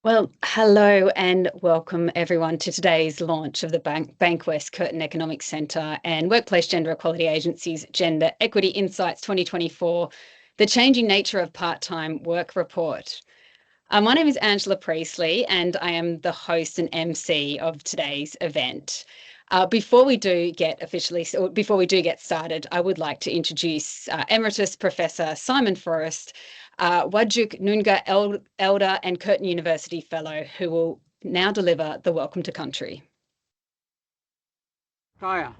Well, hello and welcome everyone to today's launch of the Bankwest Curtin Economics Centre and Workplace Gender Equality Agency's Gender Equity Insights 2024, the Changing Nature of Part-Time Work Report. My name is Angela Priestley and I am the host and MC of today's event. Before we do get started, I would like to introduce Emeritus Professor Simon Forrest, Whadjuk Noongar Elder and Curtin University Fellow, who will now deliver the Welcome to Country. Kaya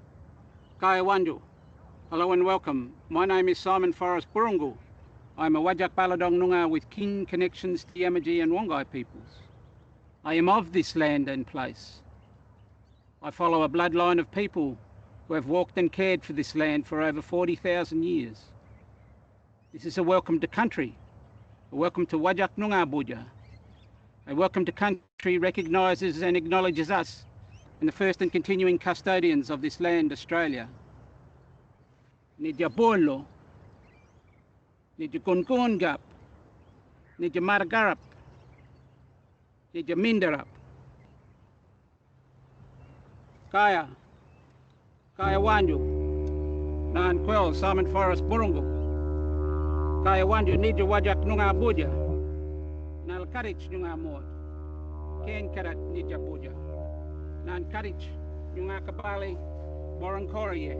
Wanju. Hello and welcome. My name is Simon Forrest Burungu. I'm a Whadjuk Baladong Noongar with kin connections to the Yamaji and Wongai peoples. I am of this land and place. I follow a bloodline of people who have walked and cared for this land for over 40,000 years. This is a welcome to country, a welcome to Whadjuk Noongar Buja. A welcome to country recognises and acknowledges us and the first and continuing custodians of this land, Australia. Nidja Bolo, Nidja Gunkungap, Nidja Maragarap, Nidja Mindarap. Kaya Wanju, Nan Kwel, Simon Forrest Burungu. Kaya Wanju, Nidja Whadjuk Noongar Buja. Nal Karich Noongar Mod. Ken Karat Nidja Buja. Nan Karich Noongar Kabali, Boran Korea.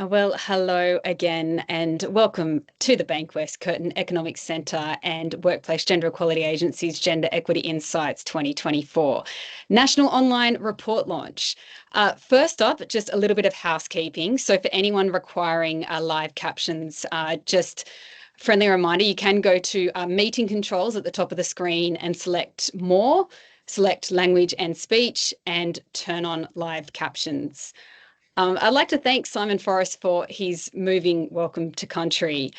Well, hello again and welcome to the Bankwest Curtin Economics Centre and Workplace Gender Equality Agency's Gender Equity Insights 2024 National Online Report launch. First up, just a little bit of housekeeping. So for anyone requiring live captions, just friendly reminder, you can go to meeting controls at the top of the screen and select more, select language and speech and turn on live captions. I'd like to thank Simon Forrest for his moving welcome to country.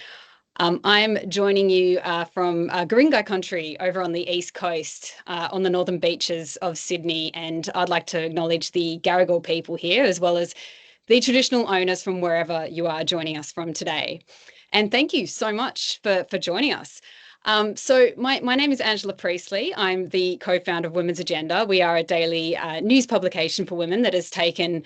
I'm joining you from Guringai country over on the east coast on the northern beaches of Sydney, and I'd like to acknowledge the Gadigal people here as well as the traditional owners from wherever you are joining us from today. And thank you so much for joining us. So my name is Angela Priestley. I'm the co-founder of Women's Agenda. We are a daily news publication for women that has taken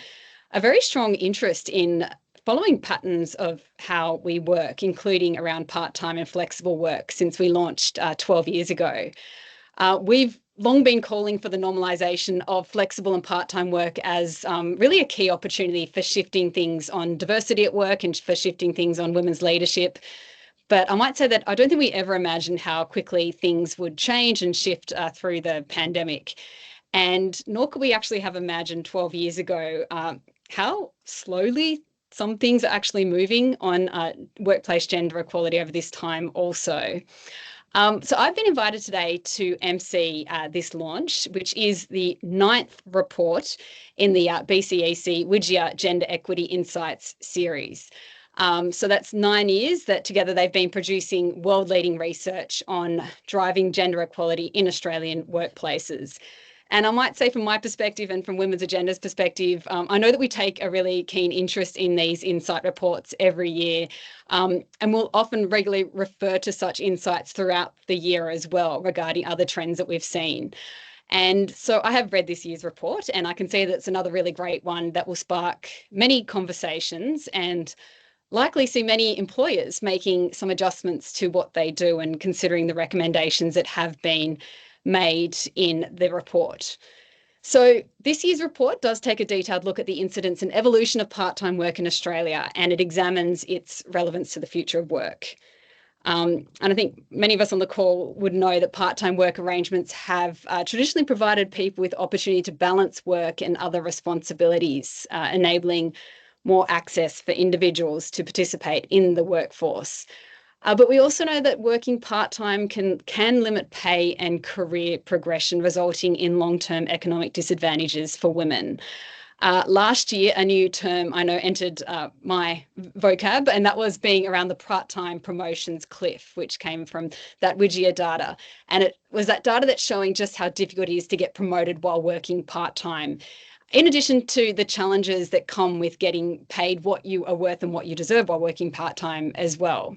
a very strong interest in following patterns of how we work, including around part-time and flexible work since we launched 12 years ago. We've long been calling for the normalisation of flexible and part-time work as really a key opportunity for shifting things on diversity at work and for shifting things on women's leadership. But I might say that I don't think we ever imagined how quickly things would change and shift through the pandemic. And nor could we actually have imagined 12 years ago how slowly some things are actually moving on workplace gender equality over this time also. So I've been invited today to MC this launch, which is the 9th report in the BCEC WGEA Gender Equity Insights series. So that's 9 years that together they've been producing world-leading research on driving gender equality in Australian workplaces. And I might say from my perspective and from Women's Agenda's perspective, I know that we take a really keen interest in these insight reports every year, and we'll often regularly refer to such insights throughout the year as well regarding other trends that we've seen. And so I have read this year's report and I can see that it's another really great one that will spark many conversations and likely see many employers making some adjustments to what they do and considering the recommendations that have been made in the report. So this year's report does take a detailed look at the incidence and evolution of part-time work in Australia, and it examines its relevance to the future of work. And I think many of us on the call would know that part-time work arrangements have traditionally provided people with opportunity to balance work and other responsibilities, enabling more access for individuals to participate in the workforce. But we also know that working part-time can limit pay and career progression, resulting in long-term economic disadvantages for women. Last year, a new term I know entered my vocab, and that was being around the part-time promotions cliff, which came from that WGEA data. And it was that data that's showing just how difficult it is to get promoted while working part-time, in addition to the challenges that come with getting paid what you are worth and what you deserve while working part-time as well.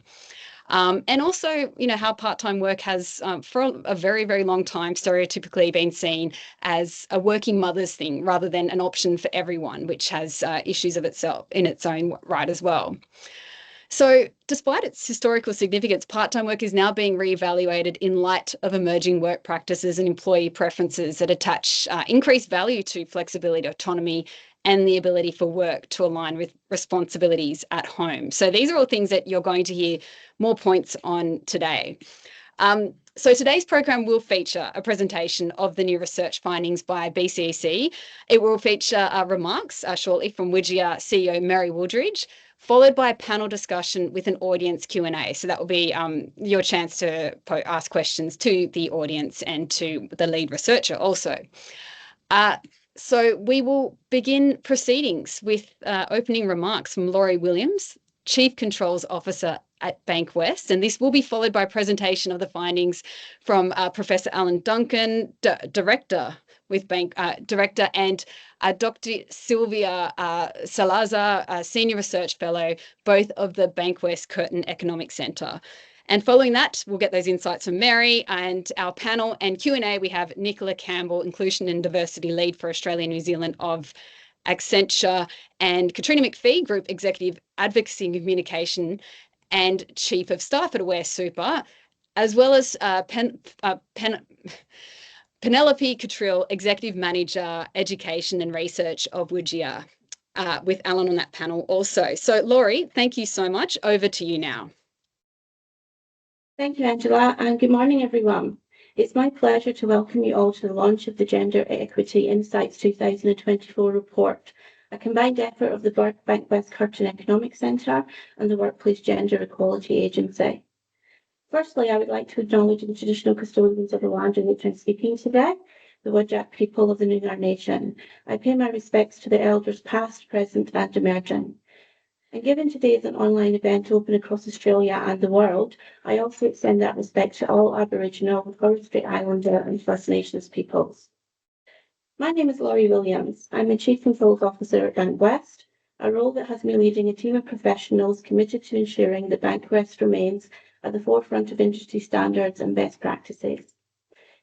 And also, how part-time work has, for a very, very long time, stereotypically been seen as a working mother's thing rather than an option for everyone, which has issues of itself in its own right as well. So despite its historical significance, part-time work is now being reevaluated in light of emerging work practices and employee preferences that attach increased value to flexibility, autonomy, and the ability for work to align with responsibilities at home. So these are all things that you're going to hear more points on today. So today's program will feature a presentation of the new research findings by BCEC. It will feature remarks shortly from WGEA CEO Mary Wooldridge, followed by a panel discussion with an audience Q&A. So that will be your chance to ask questions to the audience and to the lead researcher also. So we will begin proceedings with opening remarks from Lauri Williams, Chief Controls Officer at Bankwest, and this will be followed by a presentation of the findings from Professor Alan Duncan, Director with Director, and Dr. Silvia Salazar, Senior Research Fellow, both of the Bankwest Curtin Economics Centre. And following that, we'll get those insights from Mary, and our panel and Q&A, we have Nicola Campbell, Inclusion and Diversity Lead for Australia and New Zealand of Accenture, and Katrina McPhee, Group Executive Advocacy and Communication and Chief of Staff at Aware Super, as well as Penelope Catrill, Executive Manager, Education and Research of WGEA, with Alan on that panel also. So Lauri, thank you so much. Over to you now. Thank you, Angela, and good morning, everyone. It's my pleasure to welcome you all to the launch of the Gender Equity Insights 2024 report, a combined effort of the Bankwest Curtin Economics Centre and the Workplace Gender Equality Agency. Firstly, I would like to acknowledge the traditional custodians of the land in which I'm speaking today, the Whadjuk people of the Noongar Nation. I pay my respects to the elders past, present and emerging. And given today is an online event open across Australia and the world, I also extend that respect to all Aboriginal, Torres Strait Islander and First Nations peoples. My name is Lauri Williams. I'm the Chief Controls Officer at Bankwest, a role that has me leading a team of professionals committed to ensuring that Bankwest remains at the forefront of industry standards and best practices.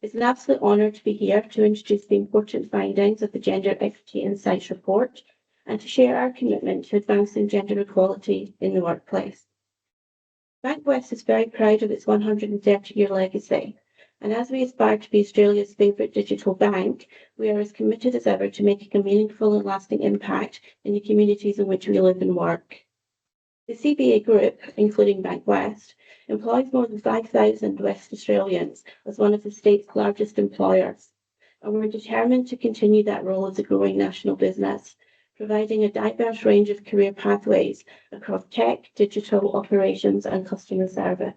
It's an absolute honour to be here to introduce the important findings of the Gender Equity Insights report and to share our commitment to advancing gender equality in the workplace. Bankwest is very proud of its 130-year legacy, and as we aspire to be Australia's favourite digital bank, we are as committed as ever to making a meaningful and lasting impact in the communities in which we live and work. The CBA Group, including Bankwest, employs more than 5,000 West Australians as one of the state's largest employers, and we're determined to continue that role as a growing national business, providing a diverse range of career pathways across tech, digital, operations and customer service.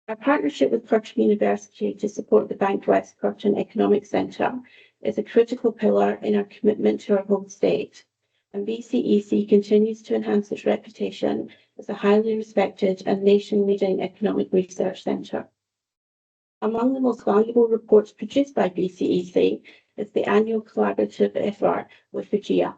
Our partnership with Curtin University to support the Bankwest Curtin Economics Centre is a critical pillar in our commitment to our home state, and BCEC continues to enhance its reputation as a highly respected and nation-leading economic research centre. Among the most valuable reports produced by BCEC is the annual collaborative effort with WGEA.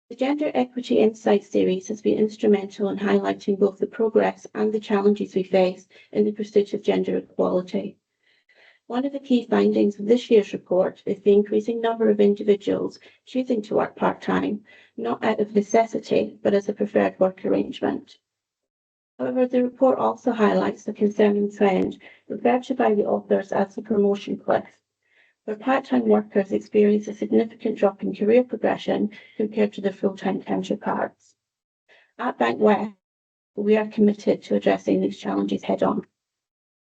The Gender Equity Insights series has been instrumental in highlighting both the progress and the challenges we face in the pursuit of gender equality. One of the key findings of this year's report is the increasing number of individuals choosing to work part-time, not out of necessity, but as a preferred work arrangement. However, the report also highlights the concerning trend referred to by the authors as the promotion cliff, where part-time workers experience a significant drop in career progression compared to their full-time counterparts. At Bankwest, we are committed to addressing these challenges head-on.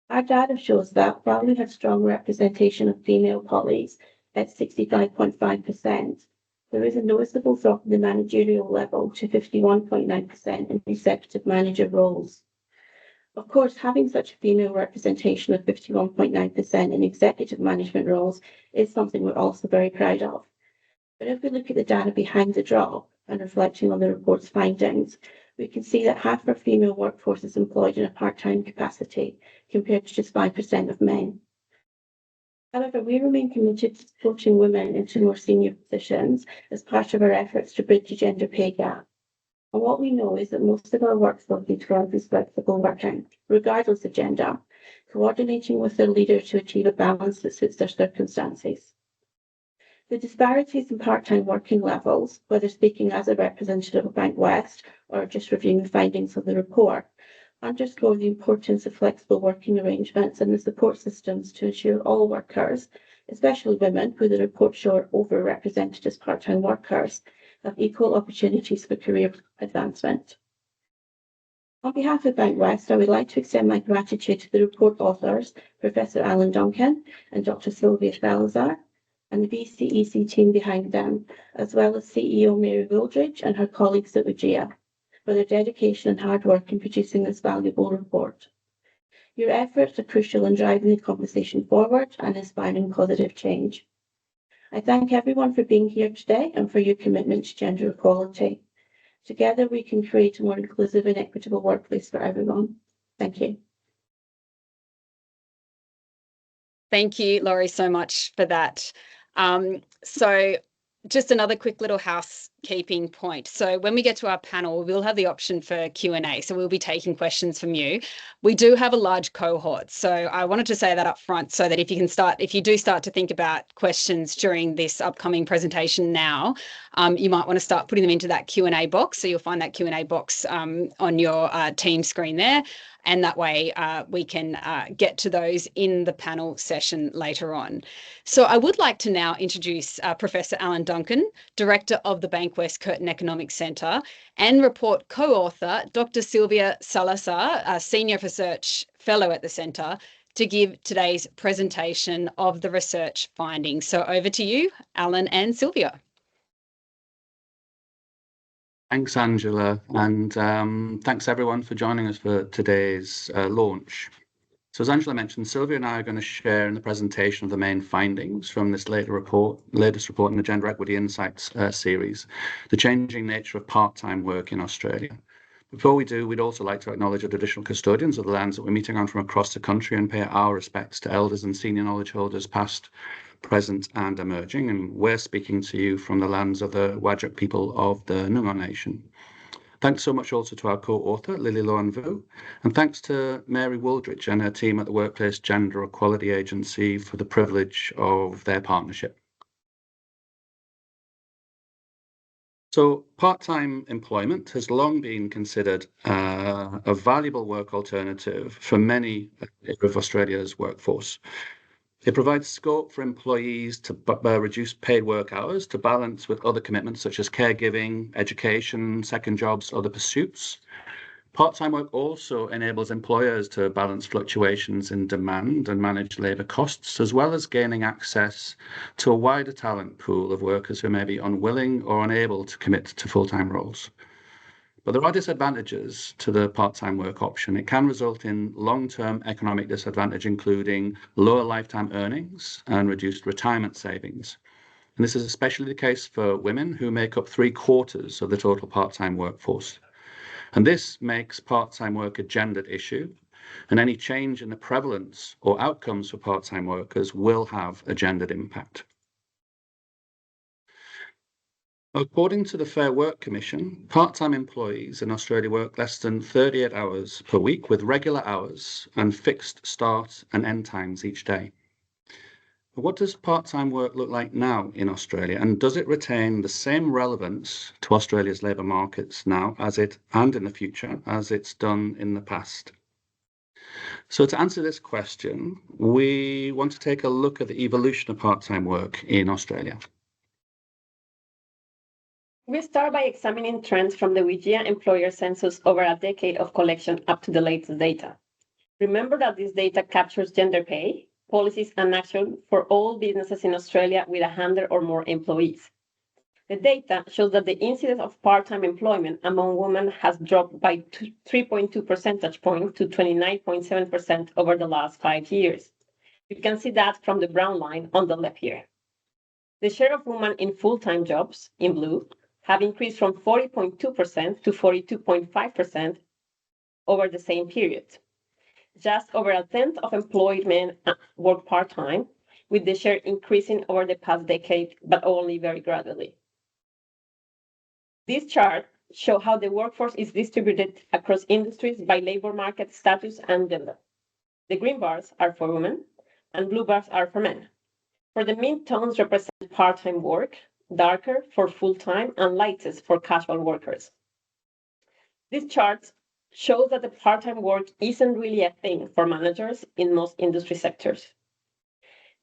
Our data shows that while we had strong representation of female colleagues at 65.5%, there is a noticeable drop in the managerial level to 51.9% in executive manager roles. Of course, having such a female representation of 51.9% in executive management roles is something we're also very proud of. But if we look at the data behind the drop and reflecting on the report's findings, we can see that half our female workforce is employed in a part-time capacity, compared to just 5% of men. However, we remain committed to supporting women into more senior positions as part of our efforts to bridge the gender pay gap. And what we know is that most of our workforce utilizes flexible working, regardless of gender, coordinating with their leader to achieve a balance that suits their circumstances. The disparities in part-time working levels, whether speaking as a representative of Bankwest or just reviewing the findings of the report, underscore the importance of flexible working arrangements and the support systems to ensure all workers, especially women, who the report show are overrepresented as part-time workers, have equal opportunities for career advancement. On behalf of Bankwest, I would like to extend my gratitude to the report authors, Professor Alan Duncan and Dr. Silvia Salazar, and the BCEC team behind them, as well as CEO Mary Wooldridge and her colleagues at WGEA, for their dedication and hard work in producing this valuable report. Your efforts are crucial in driving the conversation forward and inspiring positive change. I thank everyone for being here today and for your commitment to gender equality. Together, we can create a more inclusive and equitable workplace for everyone. Thank you. Thank you, Lauri, so much for that. So just another quick little housekeeping point. So when we get to our panel, we'll have the option for Q&A. So we'll be taking questions from you. We do have a large cohort. So I wanted to say that up front so that if you do start to think about questions during this upcoming presentation now, you might want to start putting them into that Q&A box. So you'll find that Q&A box on your team screen there. And that way we can get to those in the panel session later on. So I would like to now introduce Professor Alan Duncan, Director of the Bankwest Curtin Economics Centre, and report co-author Dr. Silvia Salazar, a Senior Research Fellow at the Centre, to give today's presentation of the research findings. So over to you, Alan and Silvia. Thanks, Angela, and thanks everyone for joining us for today's launch. So as Angela mentioned, Silvia and I are going to share in the presentation of the main findings from this latest report in the Gender Equity Insights series, the changing nature of part-time work in Australia. Before we do, we'd also like to acknowledge the traditional custodians of the lands that we're meeting on from across the country and pay our respects to elders and senior knowledge holders past, present and emerging. And we're speaking to you from the lands of the Whadjuk people of the Noongar Nation. Thanks so much also to our co-author, Lily Loan Vu, and thanks to Mary Wooldridge and her team at the Workplace Gender Equality Agency for the privilege of their partnership. So part-time employment has long been considered a valuable work alternative for many of Australia's workforce. It provides scope for employees to reduce paid work hours to balance with other commitments such as caregiving, education, second jobs, other pursuits. Part-time work also enables employers to balance fluctuations in demand and manage labour costs, as well as gaining access to a wider talent pool of workers who may be unwilling or unable to commit to full-time roles. But there are disadvantages to the part-time work option. It can result in long-term economic disadvantage, including lower lifetime earnings and reduced retirement savings. And this is especially the case for women, who make up 3/4 of the total part-time workforce. And this makes part-time work a gendered issue, and any change in the prevalence or outcomes for part-time workers will have a gendered impact. According to the Fair Work Commission, part-time employees in Australia work less than 38 hours per week with regular hours and fixed start and end times each day. what does part-time work look like now in Australia, and does it retain the same relevance to Australia's labour markets now and in the future as it's done in the past? So to answer this question, we want to take a look at the evolution of part-time work in Australia. We start by examining trends from the WGEA employer census over a decade of collection up to the latest data. Remember that this data captures gender pay, policies and action for all businesses in Australia with 100 or more employees. The data shows that the incidence of part-time employment among women has dropped by 3.2 percentage points to 29.7% over the last 5 years. You can see that from the brown line on the left here. The share of women in full-time jobs, in blue, have increased from 40.2% to 42.5% over the same period. Just over a tenth of employed men work part-time, with the share increasing over the past decade, but only very gradually. This chart shows how the workforce is distributed across industries by labor market status and gender. The green bars are for women, and blue bars are for men. For the mid-tones represent part-time work, darker for full-time, and lightest for casual workers. This chart shows that the part-time work isn't really a thing for managers in most industry sectors.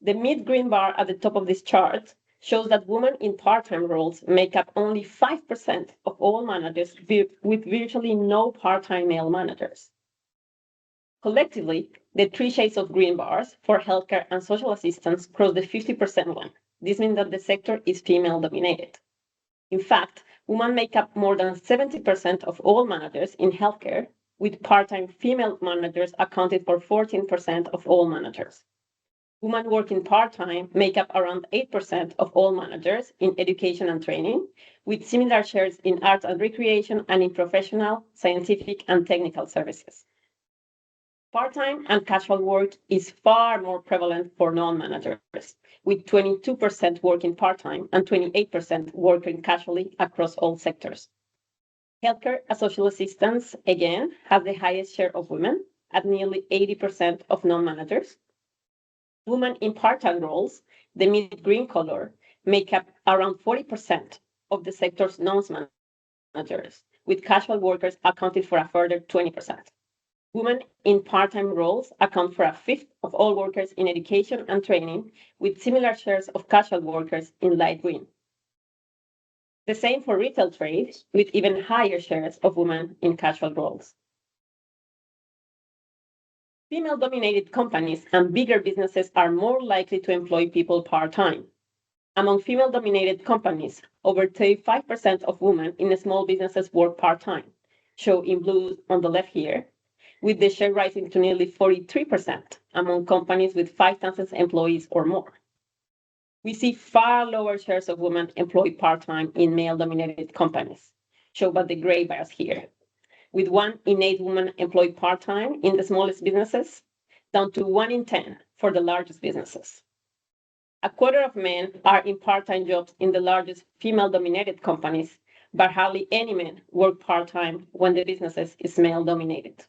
The mid-green bar at the top of this chart shows that women in part-time roles make up only 5% of all managers, with virtually no part-time male managers. Collectively, the three shades of green bars for healthcare and social assistance cross the 50% line. This means that the sector is female-dominated. In fact, women make up more than 70% of all managers in healthcare, with part-time female managers accounting for 14% of all managers. Women working part-time make up around 8% of all managers in education and training, with similar shares in arts and recreation and in professional, scientific, and technical services. Part-time and casual work is far more prevalent for non-managers, with 22% working part-time and 28% working casually across all sectors. Healthcare and social assistance, again, have the highest share of women, at nearly 80% of non-managers. Women in part-time roles, the mid-green color, make up around 40% of the sector's non-managers, with casual workers accounting for a further 20%. Women in part-time roles account for a fifth of all workers in education and training, with similar shares of casual workers in light green. The same for retail trade, with even higher shares of women in casual roles. Female-dominated companies and bigger businesses are more likely to employ people part-time. Among female-dominated companies, over 35% of women in small businesses work part-time, shown in blue on the left here, with the share rising to nearly 43% among companies with 5,000 employees or more. We see far lower shares of women employed part-time in male-dominated companies, shown by the gray bars here, with 1 in 8 women employed part-time in the smallest businesses, down to 1 in 10 for the largest businesses. A quarter of men are in part-time jobs in the largest female-dominated companies, but hardly any men work part-time when the businesses is male-dominated.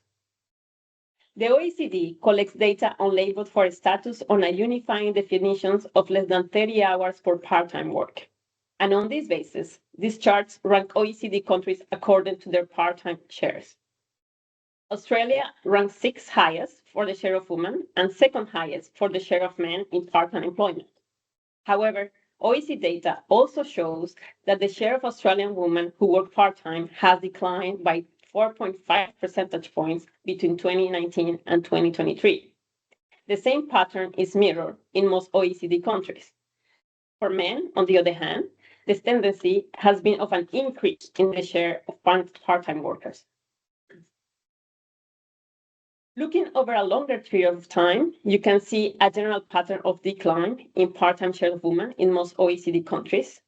The OECD collects data on labor force status on a unifying definitions of less than 30 hours for part-time work. And on this basis, these charts rank OECD countries according to their part-time shares. Australia ranks 6th highest for the share of women and 2nd highest for the share of men in part-time employment. However, OECD data also shows that the share of Australian women who work part-time has declined by 4.5 percentage points between 2019 and 2023. The same pattern is mirrored in most OECD countries. For men, on the other hand, this tendency has been of an increase in the share of part-time workers. Looking over a longer period of time, you can see a general pattern of decline in part-time share of women in most OECD countries.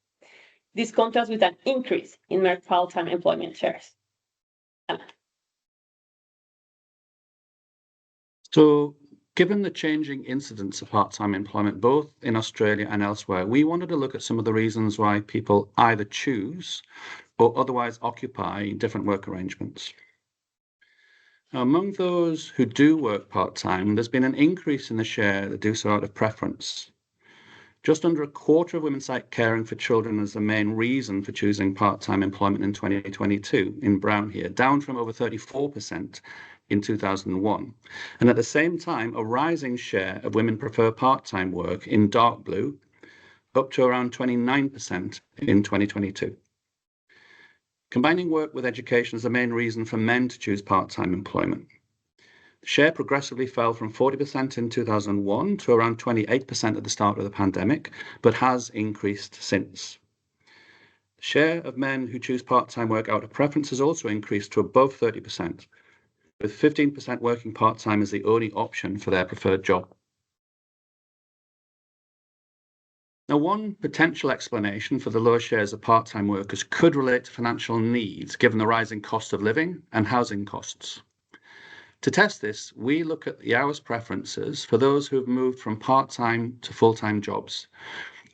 This contrasts with an increase in mere part-time employment shares. So, given the changing incidence of part-time employment, both in Australia and elsewhere, we wanted to look at some of the reasons why people either choose or otherwise occupy different work arrangements. Now, among those who do work part-time, there's been an increase in the share that do so out of preference. Just under a quarter of women cite caring for children as the main reason for choosing part-time employment in 2022, in brown here, down from over 34% in 2001. And at the same time, a rising share of women prefer part-time work in dark blue, up to around 29% in 2022. Combining work with education is the main reason for men to choose part-time employment. The share progressively fell from 40% in 2001 to around 28% at the start of the pandemic, but has increased since. The share of men who choose part-time work out of preference has also increased to above 30%, with 15% working part-time as the only option for their preferred job. Now, one potential explanation for the lower shares of part-time workers could relate to financial needs, given the rising cost of living and housing costs. To test this, we look at the hours preferences for those who have moved from part-time to full-time jobs.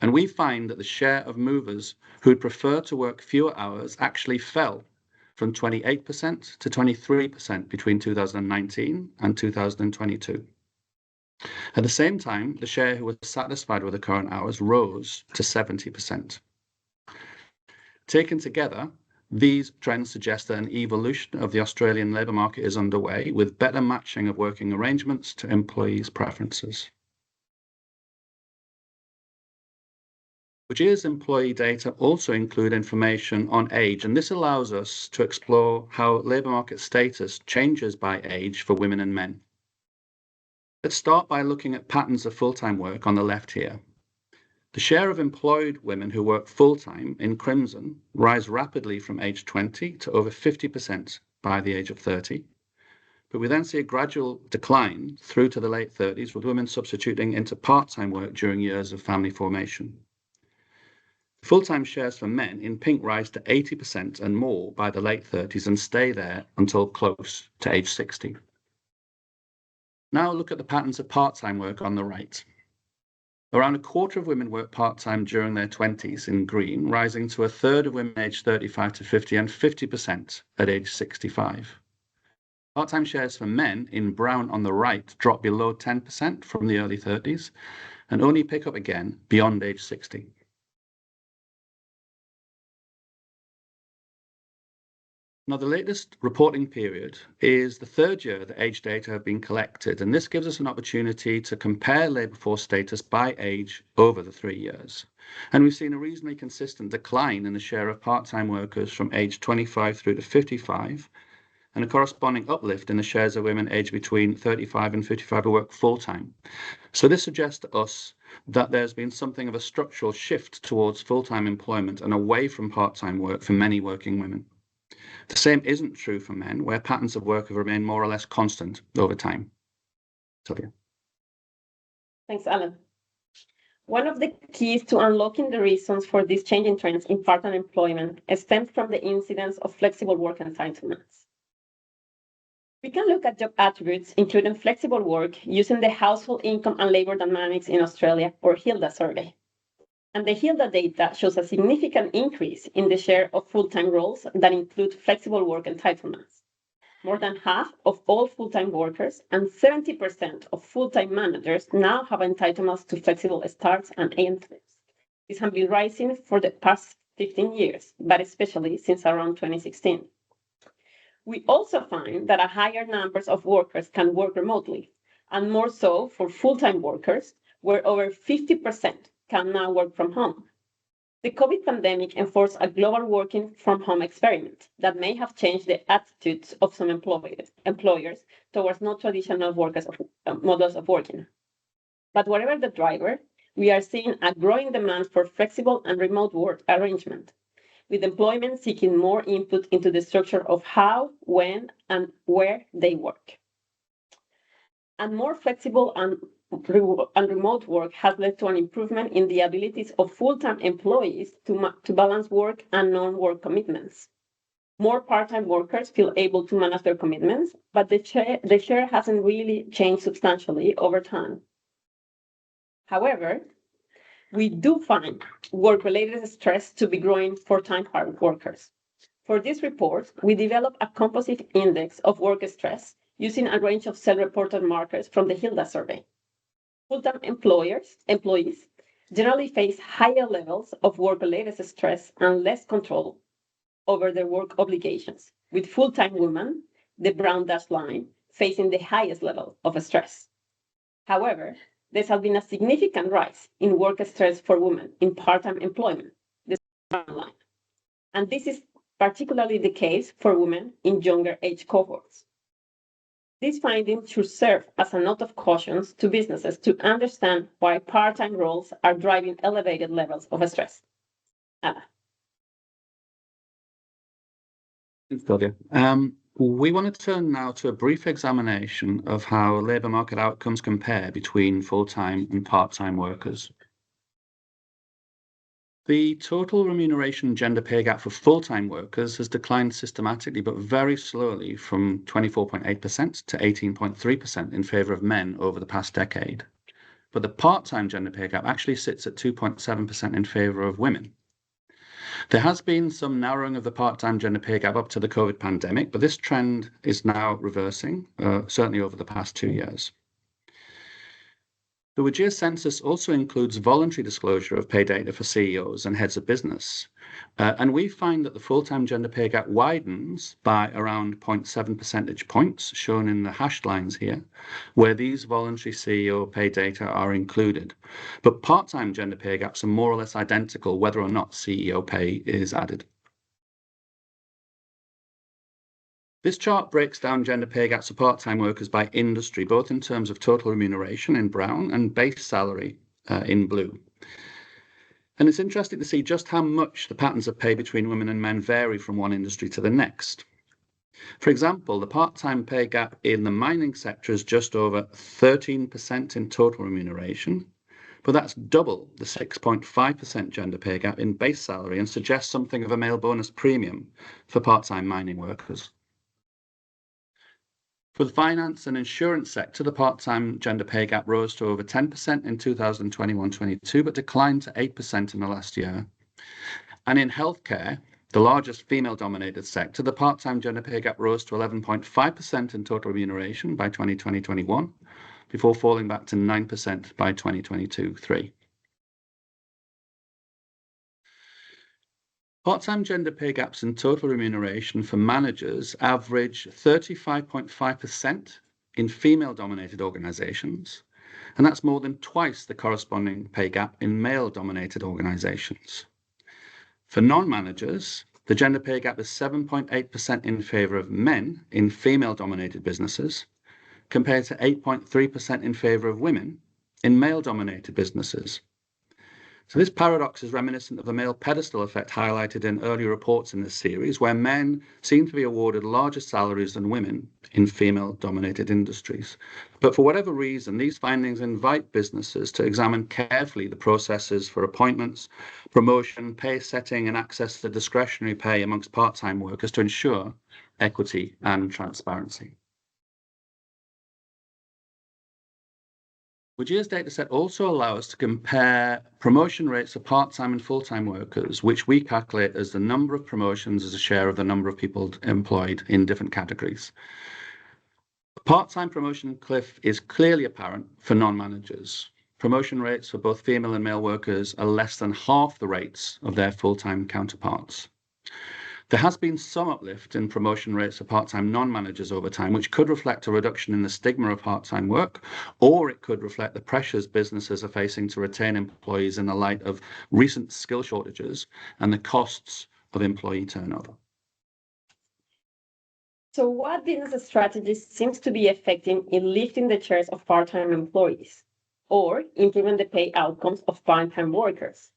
And we find that the share of movers who'd prefer to work fewer hours actually fell from 28% to 23% between 2019 and 2022. At the same time, the share who was satisfied with the current hours rose to 70%. Taken together, these trends suggest that an evolution of the Australian labour market is underway, with better matching of working arrangements to employees' preferences. WGEA's employee data also include information on age, and this allows us to explore how labour market status changes by age for women and men. Let's start by looking at patterns of full-time work on the left here. The share of employed women who work full-time in crimson rise rapidly from age 20 to over 50% by the age of 30. But we then see a gradual decline through to the late 30s, with women substituting into part-time work during years of family formation. Full-time shares for men in pink rise to 80% and more by the late 30s and stay there until close to age 60. Now look at the patterns of part-time work on the right. Around a quarter of women work part-time during their 20s in green, rising to a third of women aged 35 to 50 and 50% at age 65. Part-time shares for men in brown on the right drop below 10% from the early 30s and only pick up again beyond age 60. Now, the latest reporting period is the third year that age data have been collected, and this gives us an opportunity to compare labour force status by age over the 3 years. And we've seen a reasonably consistent decline in the share of part-time workers from age 25 through to 55, and a corresponding uplift in the shares of women aged between 35 and 55 who work full-time. So this suggests to us that there's been something of a structural shift towards full-time employment and away from part-time work for many working women. The same isn't true for men, where patterns of work have remained more or less constant over time. Silvia. Thanks, Alan. One of the keys to unlocking the reasons for these changing trends in part-time employment stems from the incidence of flexible work entitlements. We can look at job attributes, including flexible work, using the Household Income and Labour Dynamics in Australia, or HILDA survey. And the HILDA data shows a significant increase in the share of full-time roles that include flexible work entitlements. More than half of all full-time workers and 70% of full-time managers now have entitlements to flexible starts and ends. These have been rising for the past 15 years, but especially since around 2016. We also find that a higher number of workers can work remotely, and more so for full-time workers, where over 50% can now work from home. The COVID pandemic enforced a global working from home experiment that may have changed the attitudes of some employers towards non-traditional models of working. But whatever the driver, we are seeing a growing demand for flexible and remote work arrangement, with employment seeking more input into the structure of how, when, and where they work. And more flexible and remote work has led to an improvement in the abilities of full-time employees to balance work and non-work commitments. More part-time workers feel able to manage their commitments, but the share hasn't really changed substantially over time. However, we do find work-related stress to be growing for time-hard workers. For this report, we developed a composite index of work stress using a range of self-reported markers from the HILDA survey. Full-time employees generally face higher levels of work-related stress and less control over their work obligations, with full-time women, the brown dashed line, facing the highest level of stress. However, there has been a significant rise in work stress for women in part-time employment, the brown line. And this is particularly the case for women in younger age cohorts. These findings should serve as a note of caution to businesses to understand why part-time roles are driving elevated levels of stress. Anna. Silvia. We want to turn now to a brief examination of how labour market outcomes compare between full-time and part-time workers. The total remuneration gender pay gap for full-time workers has declined systematically but very slowly from 24.8% to 18.3% in favour of men over the past decade. But the part-time gender pay gap actually sits at 2.7% in favour of women. There has been some narrowing of the part-time gender pay gap up to the COVID pandemic, but this trend is now reversing, certainly over the past 2 years. The WGEA census also includes voluntary disclosure of pay data for CEOs and heads of business. And we find that the full-time gender pay gap widens by around 0.7 percentage points, shown in the hashed lines here, where these voluntary CEO pay data are included. But part-time gender pay gaps are more or less identical whether or not CEO pay is added. This chart breaks down gender pay gaps for part-time workers by industry, both in terms of total remuneration in brown and base salary in blue. And it's interesting to see just how much the patterns of pay between women and men vary from one industry to the next. For example, the part-time pay gap in the mining sector is just over 13% in total remuneration, but that's double the 6.5% gender pay gap in base salary and suggests something of a male bonus premium for part-time mining workers. For the finance and insurance sector, the part-time gender pay gap rose to over 10% in 2021-22, but declined to 8% in the last year. And in healthcare, the largest female-dominated sector, the part-time gender pay gap rose to 11.5% in total remuneration by 2020-21, before falling back to 9% by 2022-3. Part-time gender pay gaps in total remuneration for managers average 35.5% in female-dominated organisations, and that's more than twice the corresponding pay gap in male-dominated organisations. For non-managers, the gender pay gap is 7.8% in favour of men in female-dominated businesses, compared to 8.3% in favour of women in male-dominated businesses. So this paradox is reminiscent of the male pedestal effect highlighted in earlier reports in this series, where men seem to be awarded larger salaries than women in female-dominated industries. But for whatever reason, these findings invite businesses to examine carefully the processes for appointments, promotion, pay setting, and access to discretionary pay amongst part-time workers to ensure equity and transparency. WGEA's dataset also allows us to compare promotion rates for part-time and full-time workers, which we calculate as the number of promotions as a share of the number of people employed in different categories. The part-time promotion cliff is clearly apparent for non-managers. Promotion rates for both female and male workers are less than half the rates of their full-time counterparts. There has been some uplift in promotion rates for part-time non-managers over time, which could reflect a reduction in the stigma of part-time work, or it could reflect the pressures businesses are facing to retain employees in the light of recent skill shortages and the costs of employee turnover. So what business strategies seems to be effective in lifting the shares of part-time employees or improving the pay outcomes of part-time workers?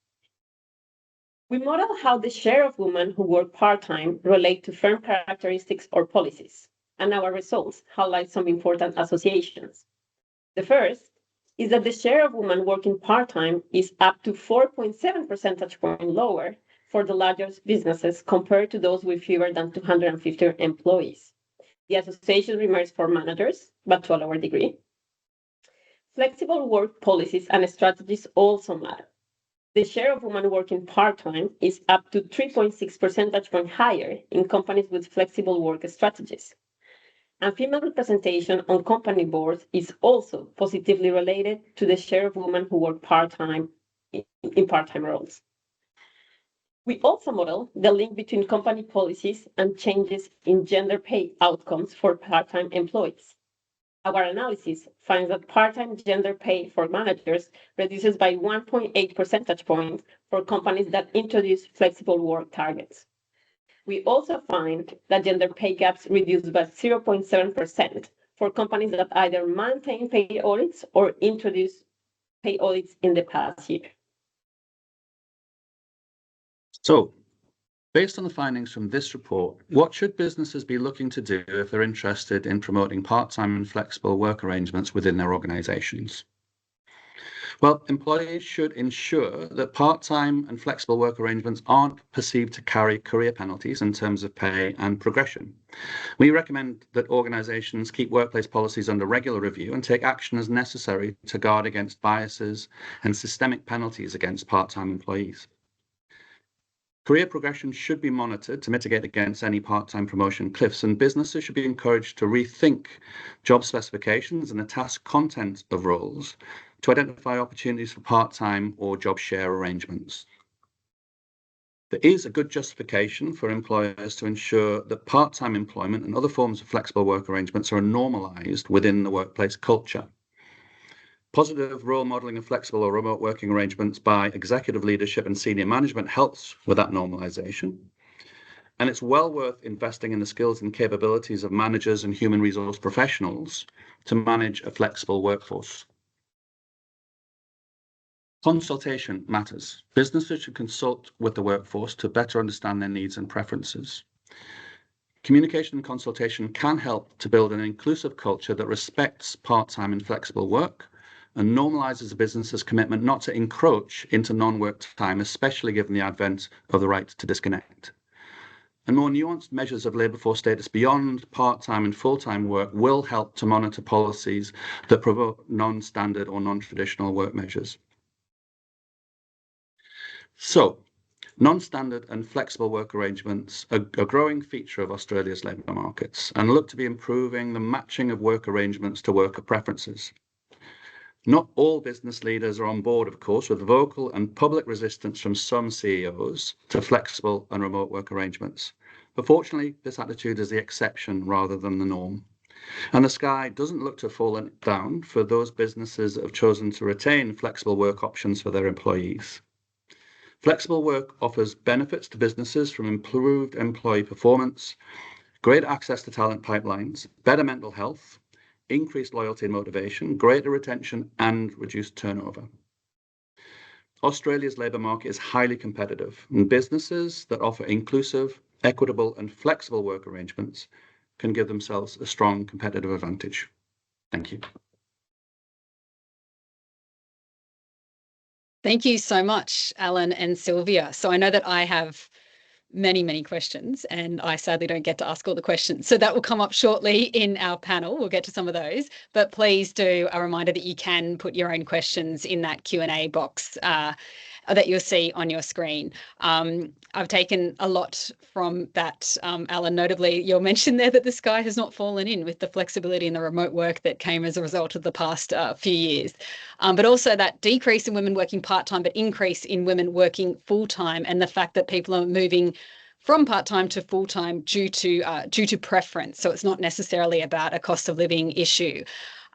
We model how the share of women who work part-time relate to firm characteristics or policies, and our results highlight some important associations. The first is that the share of women working part-time is up to 4.7 percentage points lower for the largest businesses compared to those with fewer than 250 employees. The association remains for managers, but to a lower degree. Flexible work policies and strategies also matter. The share of women working part-time is up to 3.6 percentage points higher in companies with flexible work strategies. And female representation on company boards is also positively related to the share of women who work part-time in part-time roles. We also model the link between company policies and changes in gender pay outcomes for part-time employees. Our analysis finds that part-time gender pay for managers reduces by 1.8 percentage points for companies that introduce flexible work targets. We also find that gender pay gaps reduce by 0.7% for companies that either maintain pay audits or introduce pay audits in the past year. So, based on the findings from this report, what should businesses be looking to do if they're interested in promoting part-time and flexible work arrangements within their organizations? Well, employees should ensure that part-time and flexible work arrangements aren't perceived to carry career penalties in terms of pay and progression. We recommend that organizations keep workplace policies under regular review and take action as necessary to guard against biases and systemic penalties against part-time employees. Career progression should be monitored to mitigate against any part-time promotion cliffs, and businesses should be encouraged to rethink job specifications and the task content of roles to identify opportunities for part-time or job share arrangements. There is a good justification for employers to ensure that part-time employment and other forms of flexible work arrangements are normalised within the workplace culture. Positive role modelling of flexible or remote working arrangements by executive leadership and senior management helps with that normalisation. And it's well worth investing in the skills and capabilities of managers and human resource professionals to manage a flexible workforce. Consultation matters. Businesses should consult with the workforce to better understand their needs and preferences. Communication and consultation can help to build an inclusive culture that respects part-time and flexible work and normalises a business's commitment not to encroach into non-work time, especially given the advent of the right to disconnect. And more nuanced measures of labour force status beyond part-time and full-time work will help to monitor policies that promote non-standard or non-traditional work measures. So, non-standard and flexible work arrangements are a growing feature of Australia's labour markets and look to be improving the matching of work arrangements to worker preferences. Not all business leaders are on board, of course, with vocal and public resistance from some CEOs to flexible and remote work arrangements. But fortunately, this attitude is the exception rather than the norm. And the sky doesn't look to have fallen down for those businesses that have chosen to retain flexible work options for their employees. Flexible work offers benefits to businesses from improved employee performance, greater access to talent pipelines, better mental health, increased loyalty and motivation, greater retention, and reduced turnover. Australia's labour market is highly competitive, and businesses that offer inclusive, equitable, and flexible work arrangements can give themselves a strong competitive advantage. Thank you. Thank you so much, Alan and Silvia. So I know that I have many questions, and I sadly don't get to ask all the questions. So that will come up shortly in our panel. We'll get to some of those, but please do a reminder that you can put your own questions in that Q&A box that you'll see on your screen. I've taken a lot from that, Alan, notably your mention there that the sky has not fallen in with the flexibility and the remote work that came as a result of the past few years. But also that decrease in women working part-time, but increase in women working full-time, and the fact that people are moving from part-time to full-time due to preference. So it's not necessarily about a cost of living issue.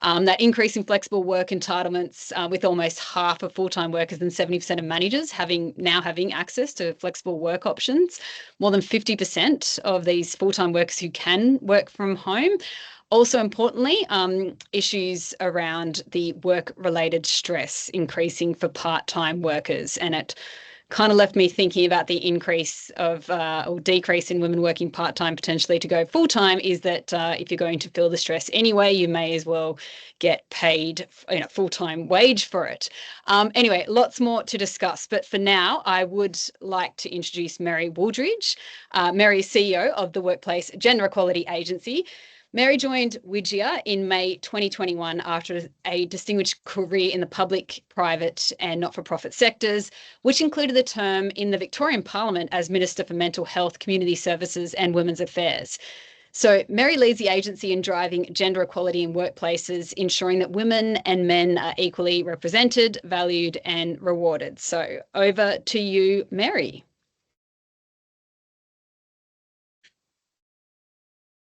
That increase in flexible work entitlements with almost half of full-time workers and 70% of managers now having access to flexible work options. More than 50% of these full-time workers who can work from home. Also importantly, issues around the work-related stress increasing for part-time workers, and it kind of left me thinking about the increase of or decrease in women working part-time potentially to go full-time is that if you're going to feel the stress anyway, you may as well get paid full-time wage for it. Anyway, lots more to discuss, but for now, I would like to introduce Mary Wooldridge. Mary is CEO of the Workplace Gender Equality Agency. Mary joined WGEA in May 2021 after a distinguished career in the public, private and not-for-profit sectors, which included the term in the Victorian Parliament as Minister for Mental Health, Community Services and Women's Affairs. So Mary leads the agency in driving gender equality in workplaces, ensuring that women and men are equally represented, valued and rewarded. So over to you, Mary.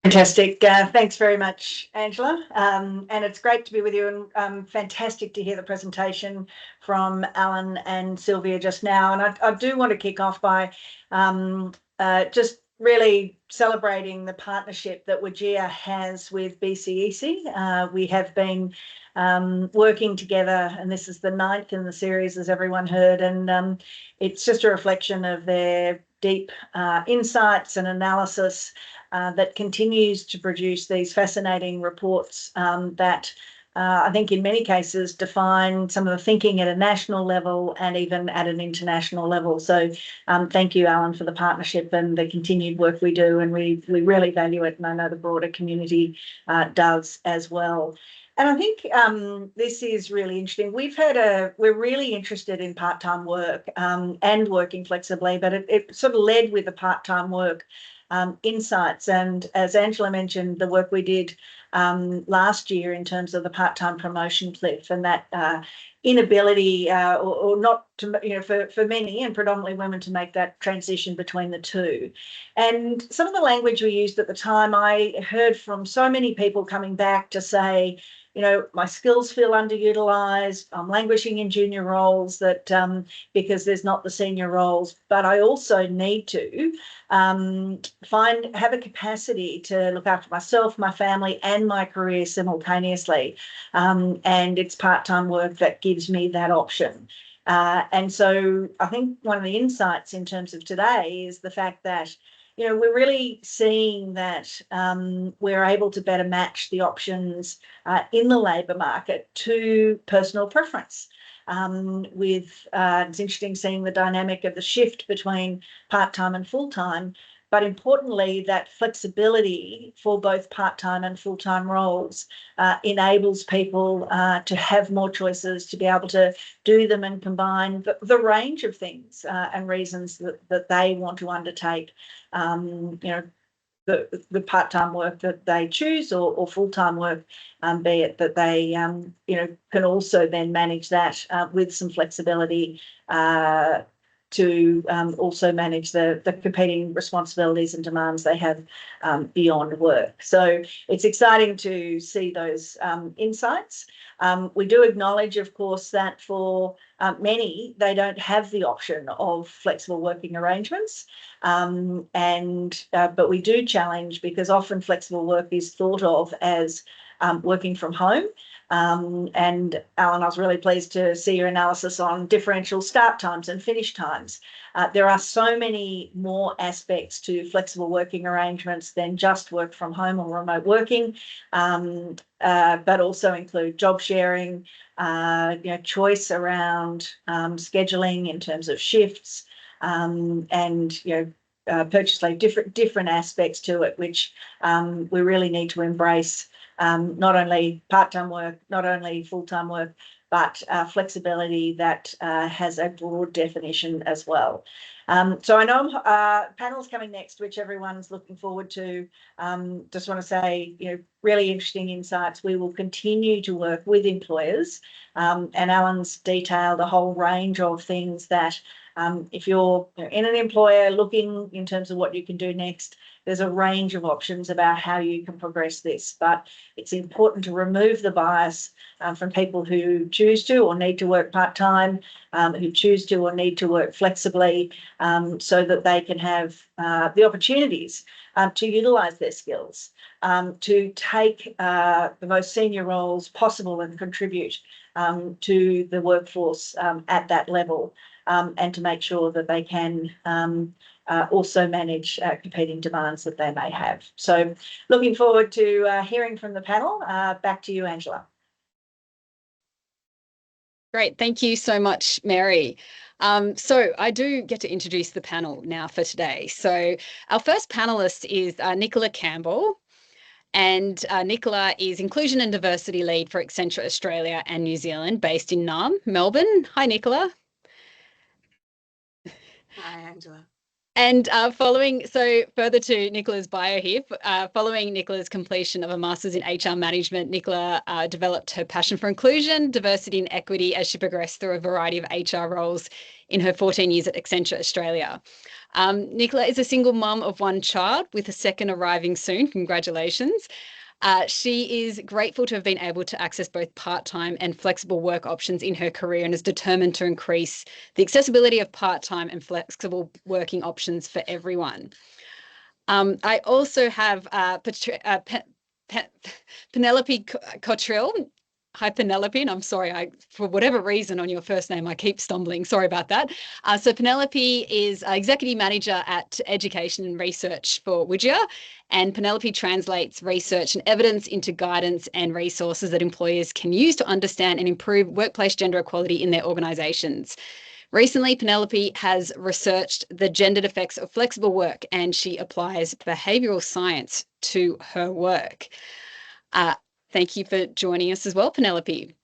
Fantastic. Thanks very much, Angela. And it's great to be with you, and fantastic to hear the presentation from Alan and Silvia just now. And I do want to kick off by just really celebrating the partnership that WGEA has with BCEC. We have been working together, and this is the 9th in the series, as everyone heard, and it's just a reflection of their deep insights and analysis that continues to produce these fascinating reports that I think in many cases define some of the thinking at a national level and even at an international level. So thank you, Alan, for the partnership and the continued work we do, and we really value it, and I know the broader community does as well. And I think this is really interesting. We're really interested in part-time work and working flexibly, but it sort of led with the part-time work insights. And as Angela mentioned, the work we did last year in terms of the part-time promotion cliff, and that inability or not to, for many and predominantly women, to make that transition between the two. And some of the language we used at the time, I heard from so many people coming back to say, my skills feel underutilised, I'm languishing in junior roles because there's not the senior roles, but I also need to have a capacity to look after myself, my family and my career simultaneously. And it's part-time work that gives me that option. And so I think one of the insights in terms of today is the fact that we're really seeing that we're able to better match the options in the labour market to personal preference. It's interesting seeing the dynamic of the shift between part-time and full-time, but importantly, that flexibility for both part-time and full-time roles enables people to have more choices, to be able to do them and combine the range of things and reasons that they want to undertake. The part-time work that they choose or full-time work, be it that they can also then manage that with some flexibility to also manage the competing responsibilities and demands they have beyond work. So it's exciting to see those insights. We do acknowledge, of course, that for many, they don't have the option of flexible working arrangements. But we do challenge, because often flexible work is thought of as working from home. And Alan, I was really pleased to see your analysis on differential start times and finish times. There are so many more aspects to flexible working arrangements than just work from home or remote working, but also include job sharing, choice around scheduling in terms of shifts, and purchase leave, different aspects to it, which we really need to embrace. Not only part-time work, not only full-time work, but flexibility that has a broad definition as well. So I know panel's coming next, which everyone's looking forward to. Just want to say, really interesting insights. We will continue to work with employers, and Alan's detailed a whole range of things that if you're in an employer looking in terms of what you can do next, there's a range of options about how you can progress this, but it's important to remove the bias from people who choose to or need to work part-time, who choose to or need to work flexibly, so that they can have the opportunities to utilise their skills, to take the most senior roles possible and contribute to the workforce at that level, and to make sure that they can also manage competing demands that they may have. So looking forward to hearing from the panel. Back to you, Angela. Great. Thank you so much, Mary. So I do get to introduce the panel now for today. So our first panelist is Nicola Campbell. And Nicola is Inclusion and Diversity Lead for Accenture Australia and New Zealand, based in Melbourne. Hi, Nicola. Hi, Angela. And further to Nicola's bio here, following Nicola's completion of a master's in HR management, Nicola developed her passion for inclusion, diversity and equity as she progressed through a variety of HR roles in her 14 years at Accenture Australia. Nicola is a single mum of one child with a second arriving soon. Congratulations. She is grateful to have been able to access both part-time and flexible work options in her career and is determined to increase the accessibility of part-time and flexible working options for everyone. I also have Penelope Cottrell. Hi, Penelope, and I'm sorry, for whatever reason on your first name, I keep stumbling. Sorry about that. So Penelope is Executive Manager at Education and Research for WGEA, and Penelope translates research and evidence into guidance and resources that employers can use to understand and improve workplace gender equality in their organisations. Recently, Penelope has researched the gendered effects of flexible work, and she applies behavioural science to her work. Thank you for joining us as well, Penelope.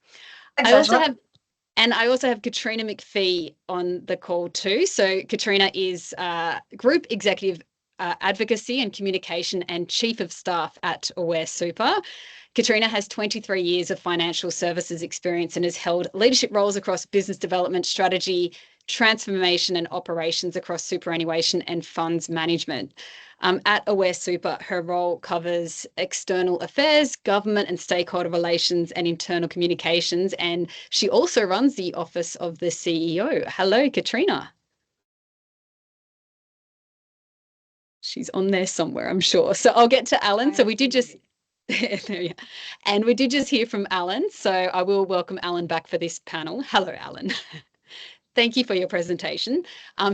Thanks, I also have Katrina McPhee on the call too. So Katrina is Group Executive Advocacy and Communication and Chief of Staff at Aware Super. Katrina has 23 years of financial services experience and has held leadership roles across business development, strategy, transformation and operations across superannuation and funds management. At Aware Super, her role covers external affairs, government and stakeholder relations and internal communications, and she also runs the office of the CEO. Hello, Katrina. She's on there somewhere, I'm sure. So I'll get to Alan. So we did just... And we did just hear from Alan, so I will welcome Alan back for this panel. Hello, Alan. Thank you for your presentation.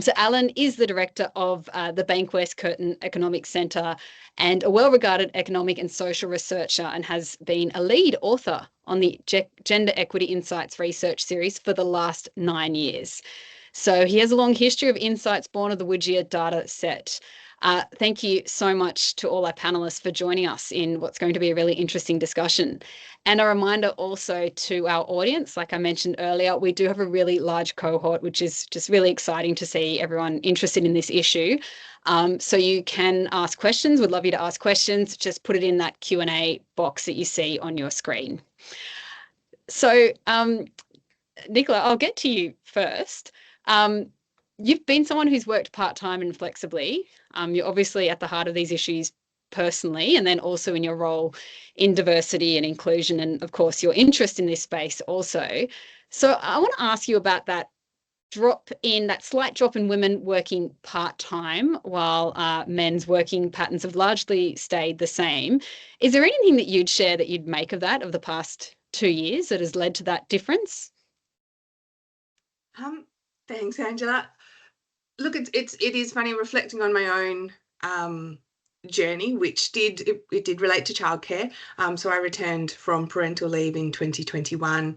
So Alan is the director of the Bankwest Curtin Economics Centre and a well-regarded economic and social researcher, and has been a lead author on the Gender Equity Insights research series for the last 9 years. So he has a long history of insights born of the WGEA data set. Thank you so much to all our panelists for joining us in what's going to be a really interesting discussion. And a reminder also to our audience, like I mentioned earlier, we do have a really large cohort, which is just really exciting to see everyone interested in this issue. So you can ask questions. We'd love you to ask questions. Just put it in that Q&A box that you see on your screen. So, Nicola, I'll get to you first. You've been someone who's worked part-time and flexibly. You're obviously at the heart of these issues personally, and then also in your role in diversity and inclusion, and of course your interest in this space also. So I want to ask you about that slight drop in women working part-time while men's working patterns have largely stayed the same. Is there anything that you'd share that you'd make of that, of the past 2 years, that has led to that difference? Thanks, Angela. Look, it is funny reflecting on my own journey, which did relate to childcare. So I returned from parental leave in 2021,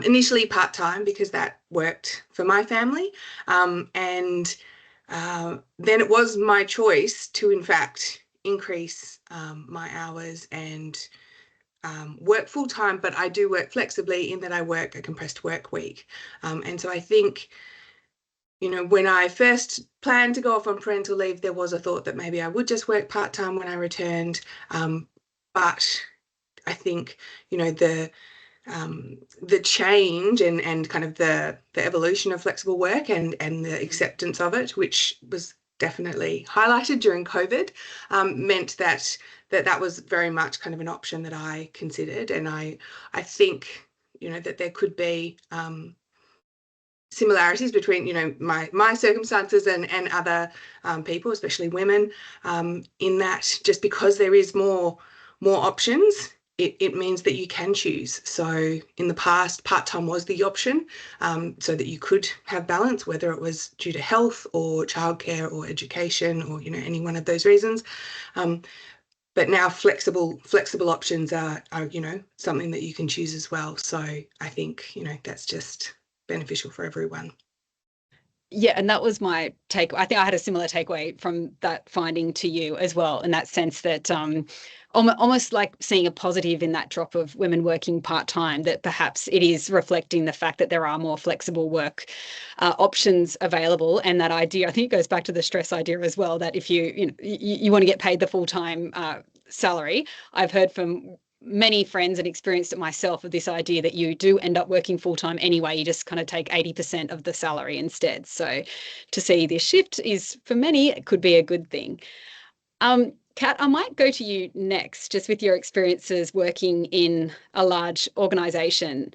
initially part-time because that worked for my family, and then it was my choice to in fact increase my hours and work full-time, but I do work flexibly in that I work a compressed work week. And so I think, you know, when I first planned to go off on parental leave, there was a thought that maybe I would just work part-time when I returned. But I think, you know, the change and kind of the evolution of flexible work and the acceptance of it, which was definitely highlighted during COVID, meant that was very much kind of an option that I considered. And I think, you know, that there could be similarities between, you know, my circumstances and other people, especially women, in that just because there is more options, it means that you can choose. So in the past, part-time was the option, so that you could have balance, whether it was due to health or childcare or education or, you know, any one of those reasons. But now flexible options are, you know, something that you can choose as well. So I think, you know, that's just beneficial for everyone. Yeah, and that was my take. I think I had a similar takeaway from that finding to you as well, in that sense that almost like seeing a positive in that drop of women working part-time, that perhaps it is reflecting the fact that there are more flexible work options available. And that idea, I think it goes back to the stress idea as well, that if you want to get paid the full-time salary. I've heard from many friends and experienced it myself of this idea that you do end up working full-time anyway. You just kind of take 80% of the salary instead. So to see this shift is, for many, it could be a good thing. Kat, I might go to you next, just with your experiences working in a large organisation.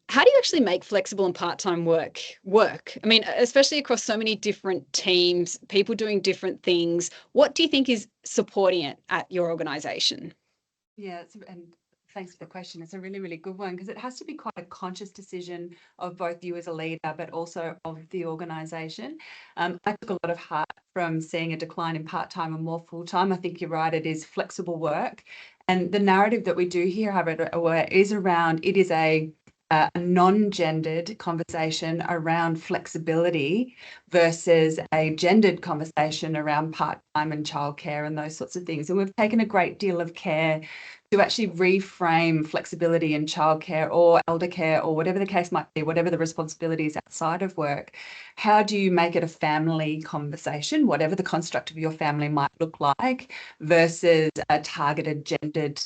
How do you actually make flexible and part-time work? I mean, especially across so many different teams, people doing different things. What do you think is supporting it at your organisation? Yeah, and thanks for the question. It's a really, really good one, because it has to be quite a conscious decision of both you as a leader, but also of the organisation. I took a lot of heart from seeing a decline in part-time and more full-time. I think you're right, it is flexible work. And the narrative that we do here is around, it is a non-gendered conversation around flexibility versus a gendered conversation around part-time and childcare and those sorts of things. And we've taken a great deal of care to actually reframe flexibility in childcare or elder care or whatever the case might be, whatever the responsibilities outside of work. How do you make it a family conversation, whatever the construct of your family might look like, versus a targeted gendered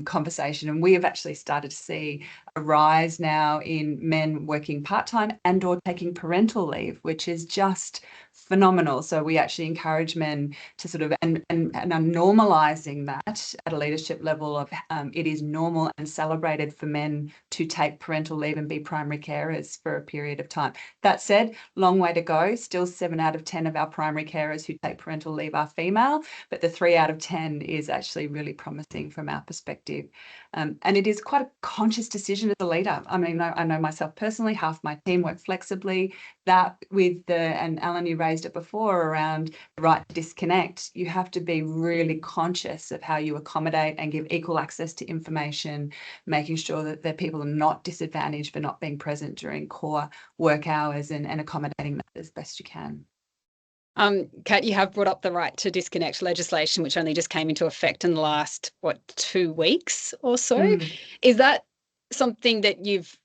conversation? And we have actually started to see a rise now in men working part-time and or taking parental leave, which is just phenomenal. So we actually encourage men to sort of, and are normalizing that at a leadership level of it is normal and celebrated for men to take parental leave and be primary carers for a period of time. That said, long way to go. Still 7 out of 10 of our primary carers who take parental leave are female, but the 3 out of 10 is actually really promising from our perspective. And it is quite a conscious decision as a leader. I mean, I know myself personally, half my team work flexibly. That with and Alan, you raised it before around the right to disconnect, you have to be really conscious of how you accommodate and give equal access to information, making sure that the people are not disadvantaged for not being present during core work hours, and accommodating that as best you can. Kat, you have brought up the right to disconnect legislation, which only just came into effect in the last, 2 weeks or so. Is that something that you've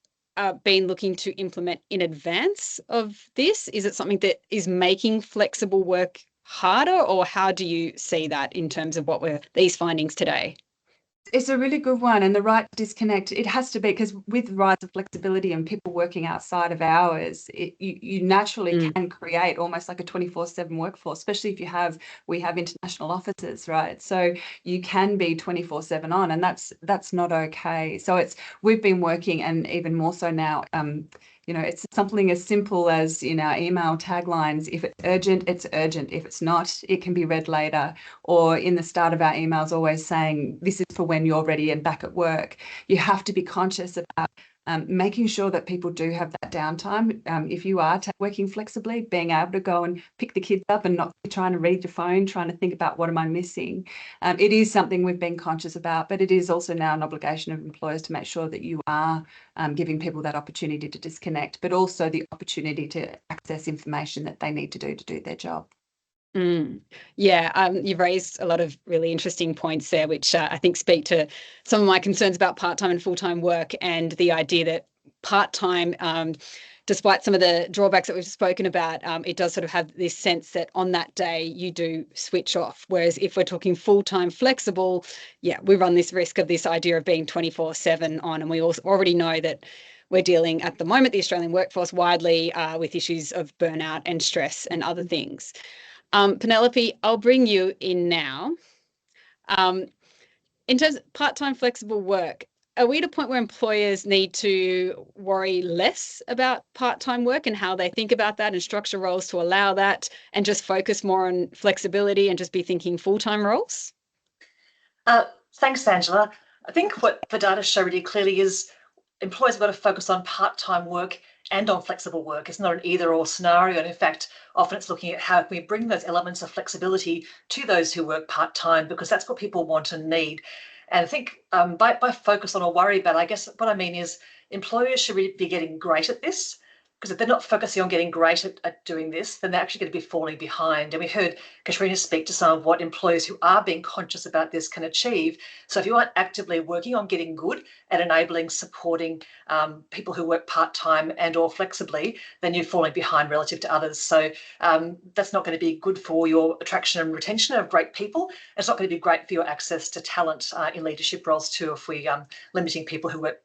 been looking to implement in advance of this? Is it something that is making flexible work harder, or how do you see that in terms of what were these findings today? It's a really good one, and the right to disconnect, it has to be, because with the rise of flexibility and people working outside of hours, you naturally can create almost like a 24/7 workforce, especially if we have international offices, right? So you can be 24/7 on, and that's not okay. So we've been working, and even more so now, it's something as simple as in our email taglines: if it's urgent, it's urgent. If it's not, it can be read later. Or in the start of our emails, always saying, this is for when you're ready and back at work. You have to be conscious about making sure that people do have that downtime. If you are working flexibly, being able to go and pick the kids up and not trying to read your phone, trying to think about what am I missing. It is something we've been conscious about, but it is also now an obligation of employers to make sure that you are giving people that opportunity to disconnect, but also the opportunity to access information that they need to do their job. Yeah, you've raised a lot of really interesting points there, which I think speak to some of my concerns about part-time and full-time work, and the idea that part-time, despite some of the drawbacks that we've spoken about, it does sort of have this sense that on that day you do switch off. Whereas if we're talking full-time flexible, yeah, we run this risk of this idea of being 24/7 on, and we also already know that we're dealing at the moment, the Australian workforce widely, with issues of burnout and stress and other things. Penelope, I'll bring you in now. In terms of part-time flexible work, are we at a point where employers need to worry less about part-time work and how they think about that and structure roles to allow that, and just focus more on flexibility and just be thinking full-time roles? Thanks, Angela. I think what the data show really clearly is employers have got to focus on part-time work and on flexible work. It's not an either-or scenario. And in fact, often it's looking at how can we bring those elements of flexibility to those who work part-time, because that's what people want and need. And I think by focus on or worry about, I guess what I mean is employers should be getting great at this. Because if they're not focusing on getting great at doing this, then they're actually going to be falling behind. And we heard Katrina speak to some of what employers who are being conscious about this can achieve. So if you aren't actively working on getting good at enabling, supporting people who work part-time and or flexibly, then you're falling behind relative to others. So that's not going to be good for your attraction and retention of great people. It's not going to be great for your access to talent in leadership roles too, if we limiting people who work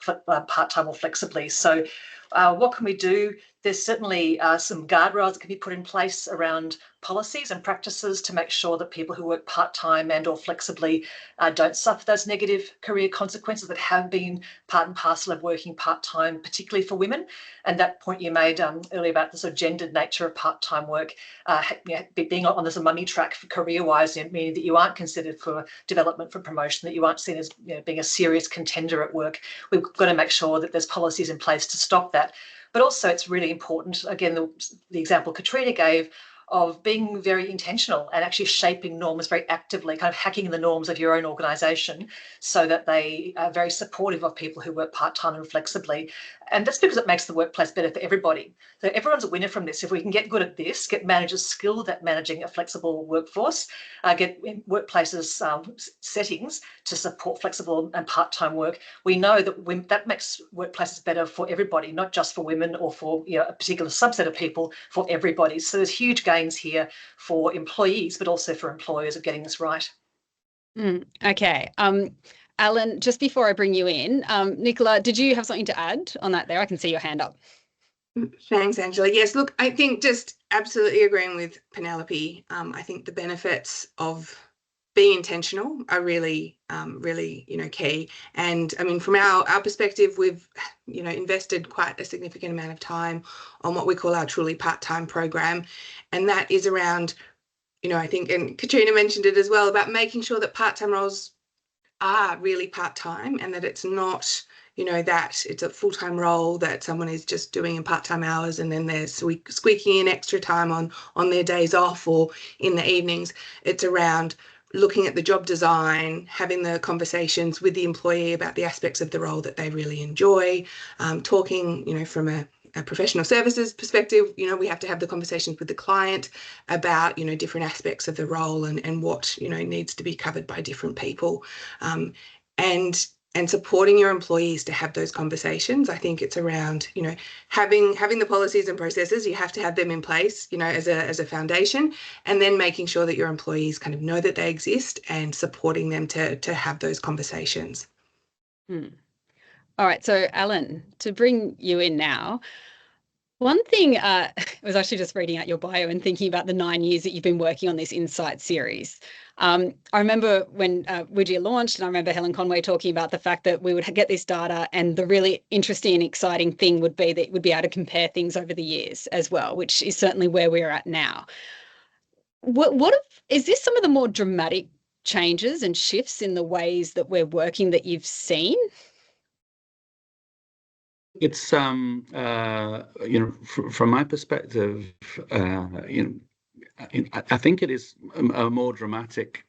part-time or flexibly. So what can we do? There's certainly some guardrails that can be put in place around policies and practices to make sure that people who work part-time and or flexibly don't suffer those negative career consequences that have been part and parcel of working part-time, particularly for women. And that point you made earlier about the sort of gendered nature of part-time work, being on this money track for career-wise, meaning that you aren't considered for development, for promotion, that you aren't seen as being a serious contender at work. We've got to make sure that there's policies in place to stop that. But also it's really important, again, the example Katrina gave of being very intentional and actually shaping norms very actively, kind of hacking the norms of your own organisation so that they are very supportive of people who work part-time and flexibly. And that's because it makes the workplace better for everybody. So everyone's a winner from this. If we can get good at this, get managers skilled at managing a flexible workforce, get workplaces settings to support flexible and part-time work, we know that that makes workplaces better for everybody, not just for women or for a particular subset of people, for everybody. So there's huge gains here for employees, but also for employers of getting this right. Okay. Alan, just before I bring you in, Nicola, did you have something to add on that there? I can see your hand up. Thanks, Angela. Yes, look, I think just absolutely agreeing with Penelope. I think the benefits of being intentional are really, really, key. And I mean, from our perspective, we've, invested quite a significant amount of time on what we call our truly part-time program. And that is around, I think, and Katrina mentioned it as well, about making sure that part-time roles are really part-time and that it's not, that it's a full-time role that someone is just doing in part-time hours and then they're squeaking in extra time on their days off or in the evenings. It's around looking at the job design, having the conversations with the employee about the aspects of the role that they really enjoy, talking, from a professional services perspective, we have to have the conversations with the client about, different aspects of the role and what, needs to be covered by different people. And supporting your employees to have those conversations. I think it's around, having the policies and processes. You have to have them in place, as a foundation, and then making sure that your employees kind of know that they exist and supporting them to have those conversations. All right, so Alan, to bring you in now, one thing, I was actually just reading out your bio and thinking about the 9 years that you've been working on this Insight series. I remember when Widgia launched, and I remember Helen Conway talking about the fact that we would get this data, and the really interesting and exciting thing would be that we'd be able to compare things over the years as well, which is certainly where we're at now. Is this some of the more dramatic changes and shifts in the ways that we're working that you've seen? It's from my perspective, I think it is a more dramatic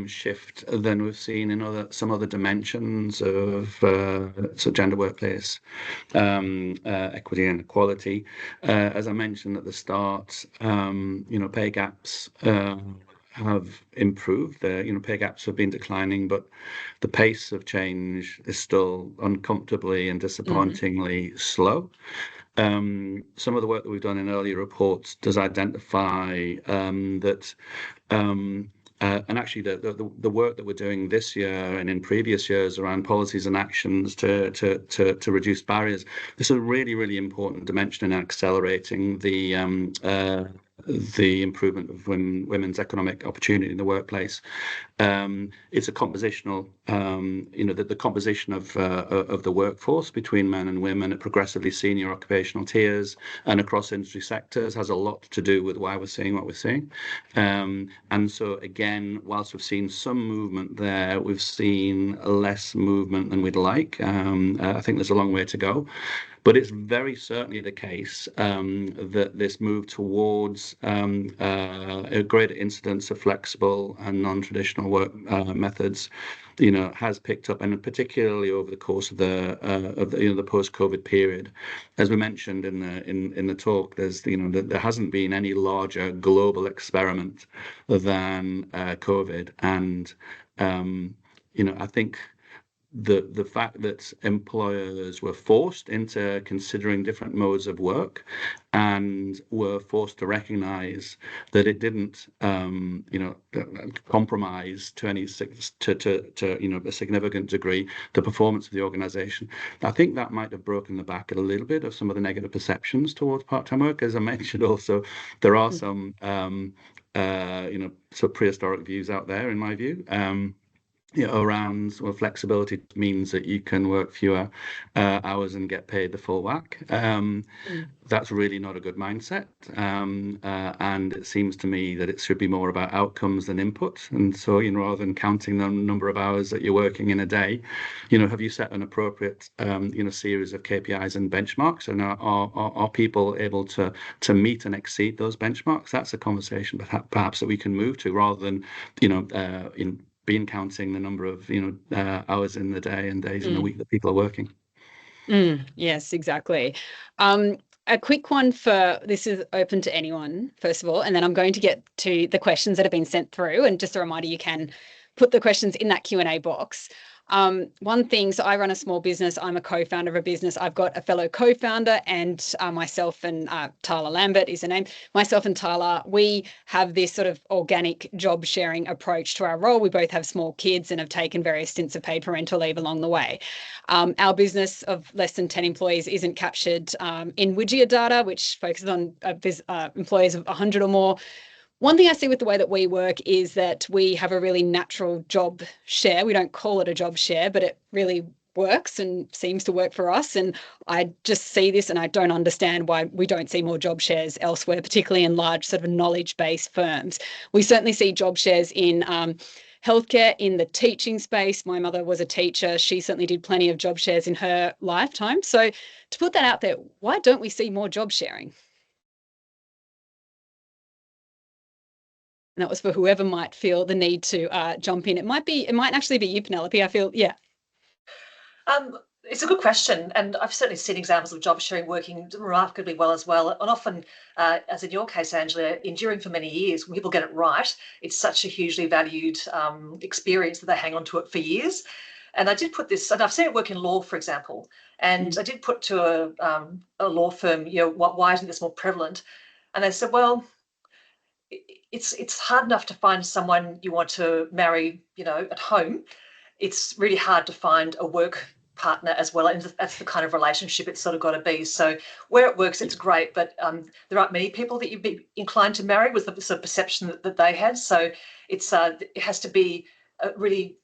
shift than we've seen in some other dimensions of gender workplace equity and equality. As I mentioned at the start, pay gaps have improved. Pay gaps have been declining, but the pace of change is still uncomfortably and disappointingly slow. Some of the work that we've done in earlier reports does identify that, and actually the work that we're doing this year and in previous years around policies and actions to reduce barriers, this is a really, really important dimension in accelerating the improvement of women's economic opportunity in the workplace. It's a compositional, the composition of the workforce between men and women at progressively senior occupational tiers and across industry sectors has a lot to do with why we're seeing what we're seeing. And so again, whilst we've seen some movement there, we've seen less movement than we'd like. I think there's a long way to go. But it's very certainly the case that this move towards a greater incidence of flexible and non-traditional work methods, has picked up, and particularly over the course of the post-COVID period. As we mentioned in the talk, there hasn't been any larger global experiment than COVID, and I think the fact that employers were forced into considering different modes of work and were forced to recognize that it didn't compromise to a significant degree the performance of the organization. I think that might have broken the back a little bit of some of the negative perceptions towards part-time work. As I mentioned, also there are some sort of prehistoric views out there, in my view. Around flexibility means that you can work fewer hours and get paid the full whack. That's really not a good mindset. And it seems to me that it should be more about outcomes than input. And so, rather than counting the number of hours that you're working in a day, have you set an appropriate, series of KPIs and benchmarks? And are people able to meet and exceed those benchmarks? That's a conversation perhaps that we can move to, rather than, being counting the number of hours in the day and days in the week that people are working. Yes, exactly. A quick one this is open to anyone, first of all, and then I'm going to get to the questions that have been sent through. And just a reminder, you can put the questions in that Q&A box. One thing, so I run a small business. I'm a co-founder of a business. I've got a fellow co-founder, and myself and Tyler Lambert is the name. Myself and Tyler, we have this sort of organic job sharing approach to our role. We both have small kids and have taken various stints of paid parental leave along the way. Our business of less than 10 employees isn't captured in WGEA data, which focuses on employees of 100 or more. One thing I see with the way that we work is that we have a really natural job share. We don't call it a job share, but it really works and seems to work for us. And I just see this and I don't understand why we don't see more job shares elsewhere, particularly in large sort of knowledge-based firms. We certainly see job shares in healthcare, in the teaching space. My mother was a teacher. She certainly did plenty of job shares in her lifetime. So to put that out there, why don't we see more job sharing? And that was for whoever might feel the need to jump in. It might actually be you, Penelope. I feel, yeah. It's a good question, and I've certainly seen examples of job sharing working remarkably well as well. And often, as in your case, Angela, enduring for many years. When people get it right, it's such a hugely valued experience that they hang on to it for years. And I did put this, and I've seen it work in law, for example. And I did put to a law firm, why isn't this more prevalent? And they said, well, it's hard enough to find someone you want to marry, at home. It's really hard to find a work partner as well, and that's the kind of relationship it's sort of got to be. So where it works, it's great, but there aren't many people that you'd be inclined to marry, was the sort of perception that they had. So it has to be a really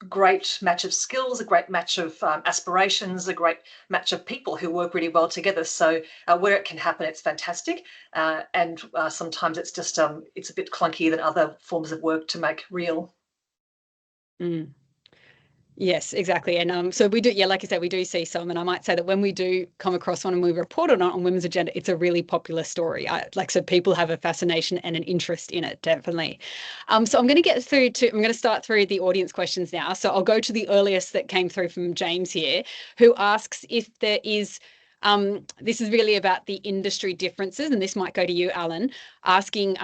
great match of skills, a great match of aspirations, a great match of people who work really well together. So where it can happen, it's fantastic. And sometimes it's just it's a bit clunkier than other forms of work to make real. Yes, exactly. And so we do, like I said, we do see some, and I might say that when we do come across one and we report on it on Women's Agenda, it's a really popular story. So people have a fascination and an interest in it, definitely. So I'm going to start through the audience questions now. So I'll go to the earliest that came through from James here, who asks if there is, this is really about the industry differences, and this might go to you, Alan, asking,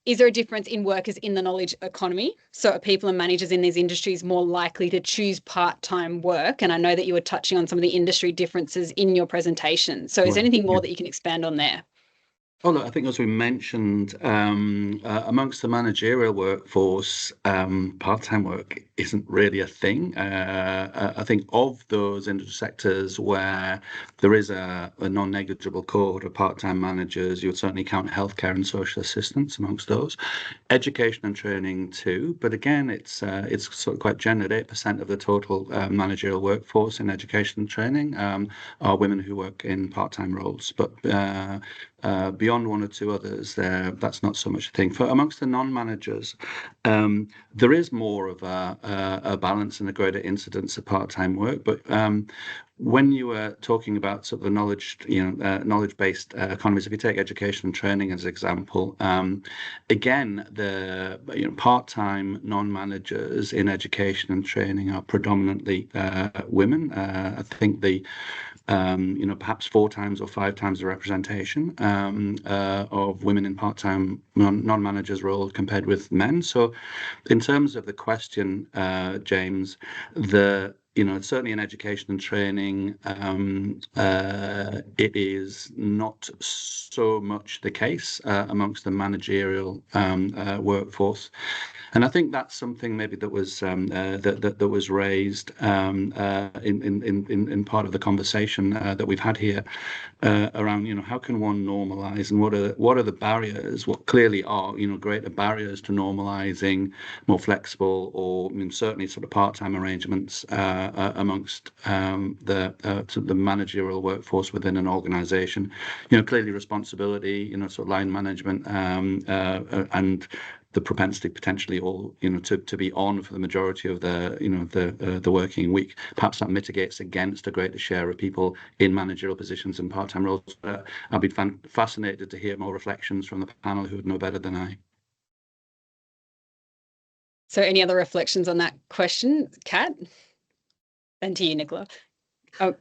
is there a difference in workers in the knowledge economy? So are people and managers in these industries more likely to choose part-time work? And I know that you were touching on some of the industry differences in your presentation. So is there anything more that you can expand on there? Oh, look, I think as we mentioned, amongst the managerial workforce, part-time work isn't really a thing. I think of those industry sectors where there is a non-negligible cohort of part-time managers, you would certainly count healthcare and social assistance amongst those. Education and training too, but again, it's sort of quite gendered. 8% of the total managerial workforce in education and training are women who work in part-time roles, but beyond one or two others, that's not so much a thing. For amongst the non-managers, there is more of a balance and a greater incidence of part-time work. But when you were talking about sort of the knowledge-based economies, if you take education and training as an example, again, the part-time non-managers in education and training are predominantly women. I think perhaps 4 times or 5 times the representation of women in part-time non-managers role compared with men. So in terms of the question, James, certainly in education and training, it is not so much the case amongst the managerial workforce. And I think that's something maybe that was that was raised in part of the conversation that we've had here around how can one normalise, and what are the barriers? What clearly are greater barriers to normalising more flexible or certainly sort of part-time arrangements amongst the managerial workforce within an organisation. Clearly responsibility, sort of line management and the propensity potentially to be on for the majority of the working week. Perhaps that mitigates against a greater share of people in managerial positions and part-time roles. I'd be fascinated to hear more reflections from the panel who would know better than I. So any other reflections on that question, Kat? And to you, Nicola. All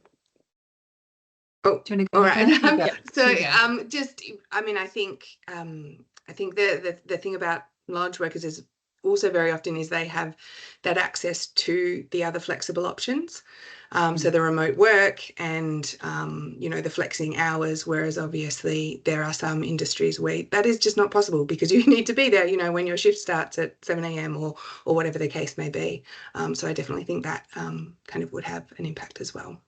right. So I think the thing about large workers is also very often is they have that access to the other flexible options. So the remote work and, the flexing hours, whereas obviously there are some industries where that is just not possible because you need to be there, when your shift starts at 7 a.m. or whatever the case may be. So I definitely think that kind of would have an impact as well.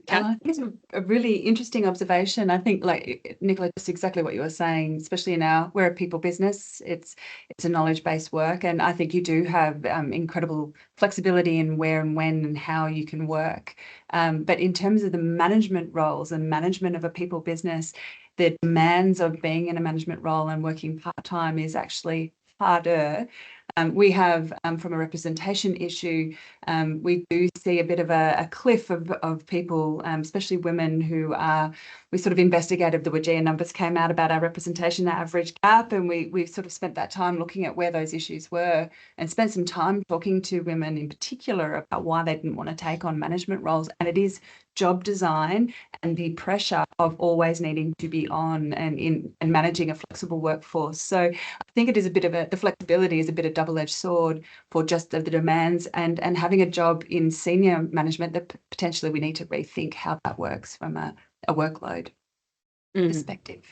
I think it's a really interesting observation. I think, like Nicola, just exactly what you were saying, especially we're a people business. It's a knowledge-based work, and I think you do have incredible flexibility in where and when and how you can work. But in terms of the management roles and management of a people business, the demands of being in a management role and working part-time is actually harder. We have, from a representation issue, we do see a bit of a cliff of people, especially women who are, we sort of investigated, the WGEA numbers came out about our representation, our average gap, and we sort of spent that time looking at where those issues were and spent some time talking to women in particular about why they didn't want to take on management roles. And it is job design and the pressure of always needing to be on and managing a flexible workforce. So I think it is the flexibility is a bit of double-edged sword for just the demands and having a job in senior management that potentially we need to rethink how that works from a workload perspective.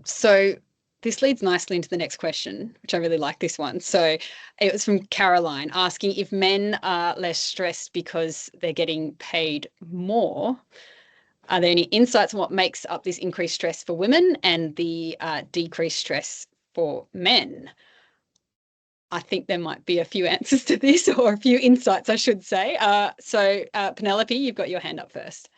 So this leads nicely into the next question, which I really like this one. So it was from Caroline asking if men are less stressed because they're getting paid more. Are there any insights on what makes up this increased stress for women and the decreased stress for men? I think there might be a few answers to this, or a few insights, I should say. So Penelope, you've got your hand up first.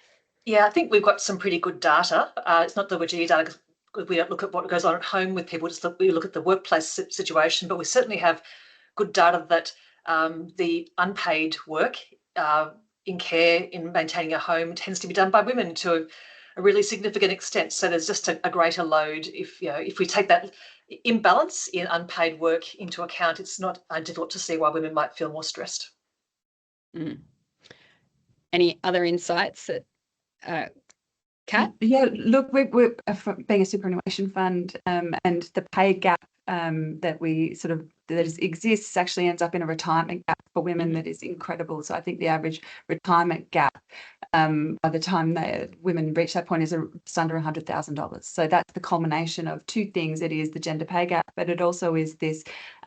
Yeah, I think we've got some pretty good data. It's not the WGEA data because we don't look at what goes on at home with people, we look at the workplace situation, but we certainly have good data that the unpaid work in care, in maintaining a home, tends to be done by women to a really significant extent. So there's just a greater load. If we take that imbalance in unpaid work into account, it's not difficult to see why women might feel more stressed. Any other insights that Kat? Yeah, look, we're being a superannuation fund, and the pay gap that exists actually ends up in a retirement gap for women that is incredible. So I think the average retirement gap by the time women reach that point is just under $100,000. So that's the culmination of two things. It is the gender pay gap, but it also is this.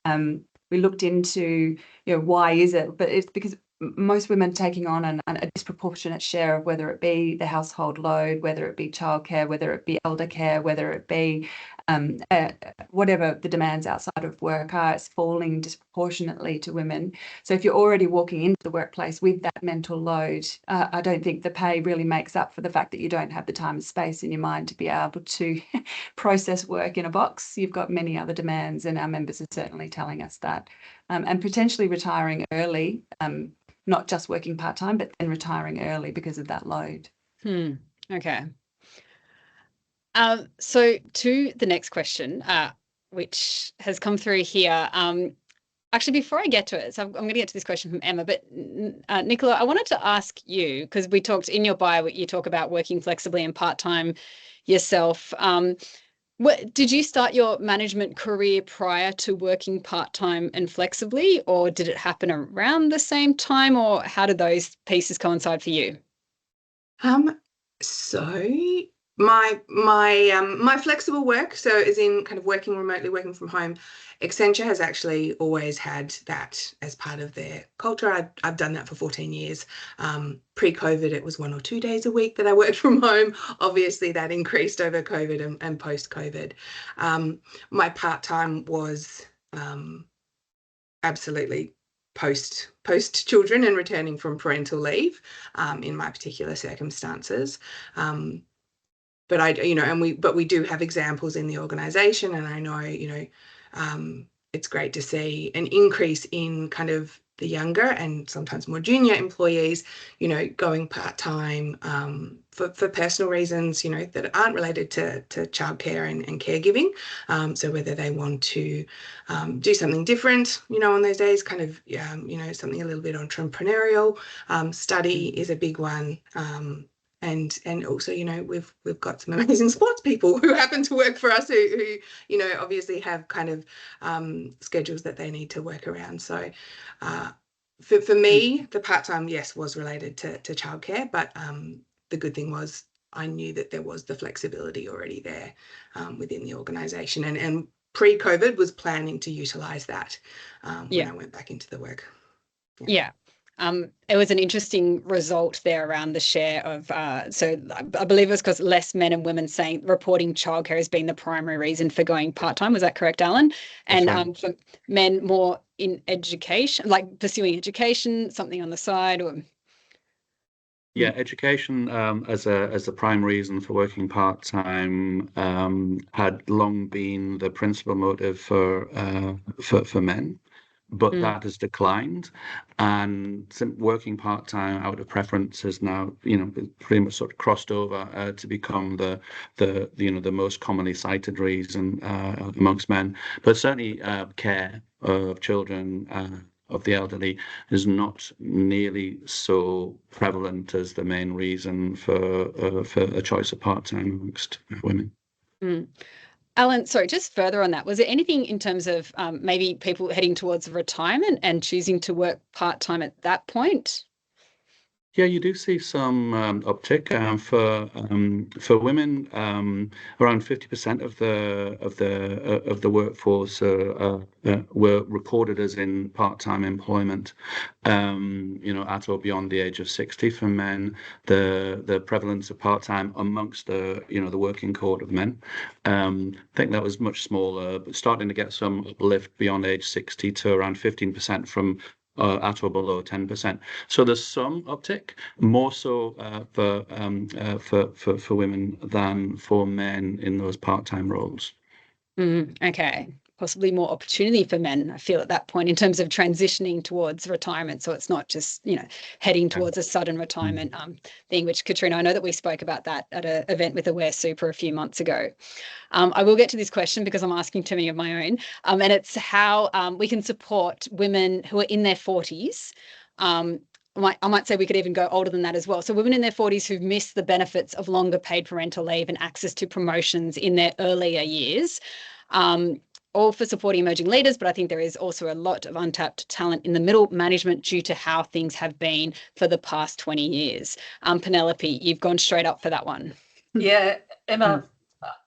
We looked into why is it, but it's because most women taking on a disproportionate share of whether it be the household load, whether it be childcare, whether it be elder care, whether it be whatever the demands outside of work are, it's falling disproportionately to women. So if you're already walking into the workplace with that mental load, I don't think the pay really makes up for the fact that you don't have the time and space in your mind to be able to process work in a box. You've got many other demands, and our members are certainly telling us that. And potentially retiring early, not just working part-time, but then retiring early because of that load. Okay. So to the next question, which has come through here. Actually, before I get to it, so I'm going to get to this question from Emma, but Nicola, I wanted to ask you, because we talked in your bio, you talk about working flexibly and part-time yourself. Did you start your management career prior to working part-time and flexibly, or did it happen around the same time, or how did those pieces coincide for you? So my flexible work, so as in kind of working remotely, working from home, Accenture has actually always had that as part of their culture. I've done that for 14 years. Pre-COVID, it was 1 or 2 days a week that I worked from home. Obviously, that increased over COVID and post-COVID. My part-time was absolutely post children and returning from parental leave in my particular circumstances. But we do have examples in the organisation, and I know, it's great to see an increase in kind of the younger and sometimes more junior employees, going part-time for personal reasons, that aren't related to childcare and caregiving. So whether they want to do something different, on those days, kind of, something a little bit entrepreneurial. Study is a big one. And also, we've got some amazing sports people who happen to work for us who obviously have kind of schedules that they need to work around. So for me, the part-time, yes, was related to childcare, but the good thing was I knew that there was the flexibility already there within the organisation, and pre-COVID was planning to utilise that when I went back into the work. Yeah. It was an interesting result there around the share of, so I believe it was because less men and women reporting childcare as being the primary reason for going part-time. Was that correct, Alan? And right. For men more in education, like pursuing education, something on the side, or? Yeah, education as a prime reason for working part-time had long been the principal motive for men. But that has declined, and working part-time out of preference has now, pretty much sort of crossed over to become the most commonly cited reason amongst men. But certainly, care of children, of the elderly, is not nearly so prevalent as the main reason for a choice of part-time amongst women. Alan, sorry, just further on that, was there anything in terms of maybe people heading towards retirement and choosing to work part-time at that point? Yeah, you do see some uptick for women. Around 50% of the workforce were recorded as in part-time employment. At or beyond the age of 60. For men, the prevalence of part-time amongst the working cohort of men, I think that was much smaller, but starting to get some uplift beyond age 60 to around 15% from at or below 10%. So there's some uptick, more so for women than for men in those part-time roles. Okay. Possibly more opportunity for men, I feel, at that point in terms of transitioning towards retirement. So it's not just, heading towards a sudden retirement thing, which, Katrina, I know that we spoke about that at an event with Aware Super a few months ago. I will get to this question because I'm asking too many of my own. And it's how we can support women who are in their 40s. I might say we could even go older than that as well. So women in their 40s who've missed the benefits of longer paid parental leave and access to promotions in their earlier years. All for supporting emerging leaders, but I think there is also a lot of untapped talent in the middle management due to how things have been for the past 20 years. Penelope, you've gone straight up for that one. Yeah, Emma,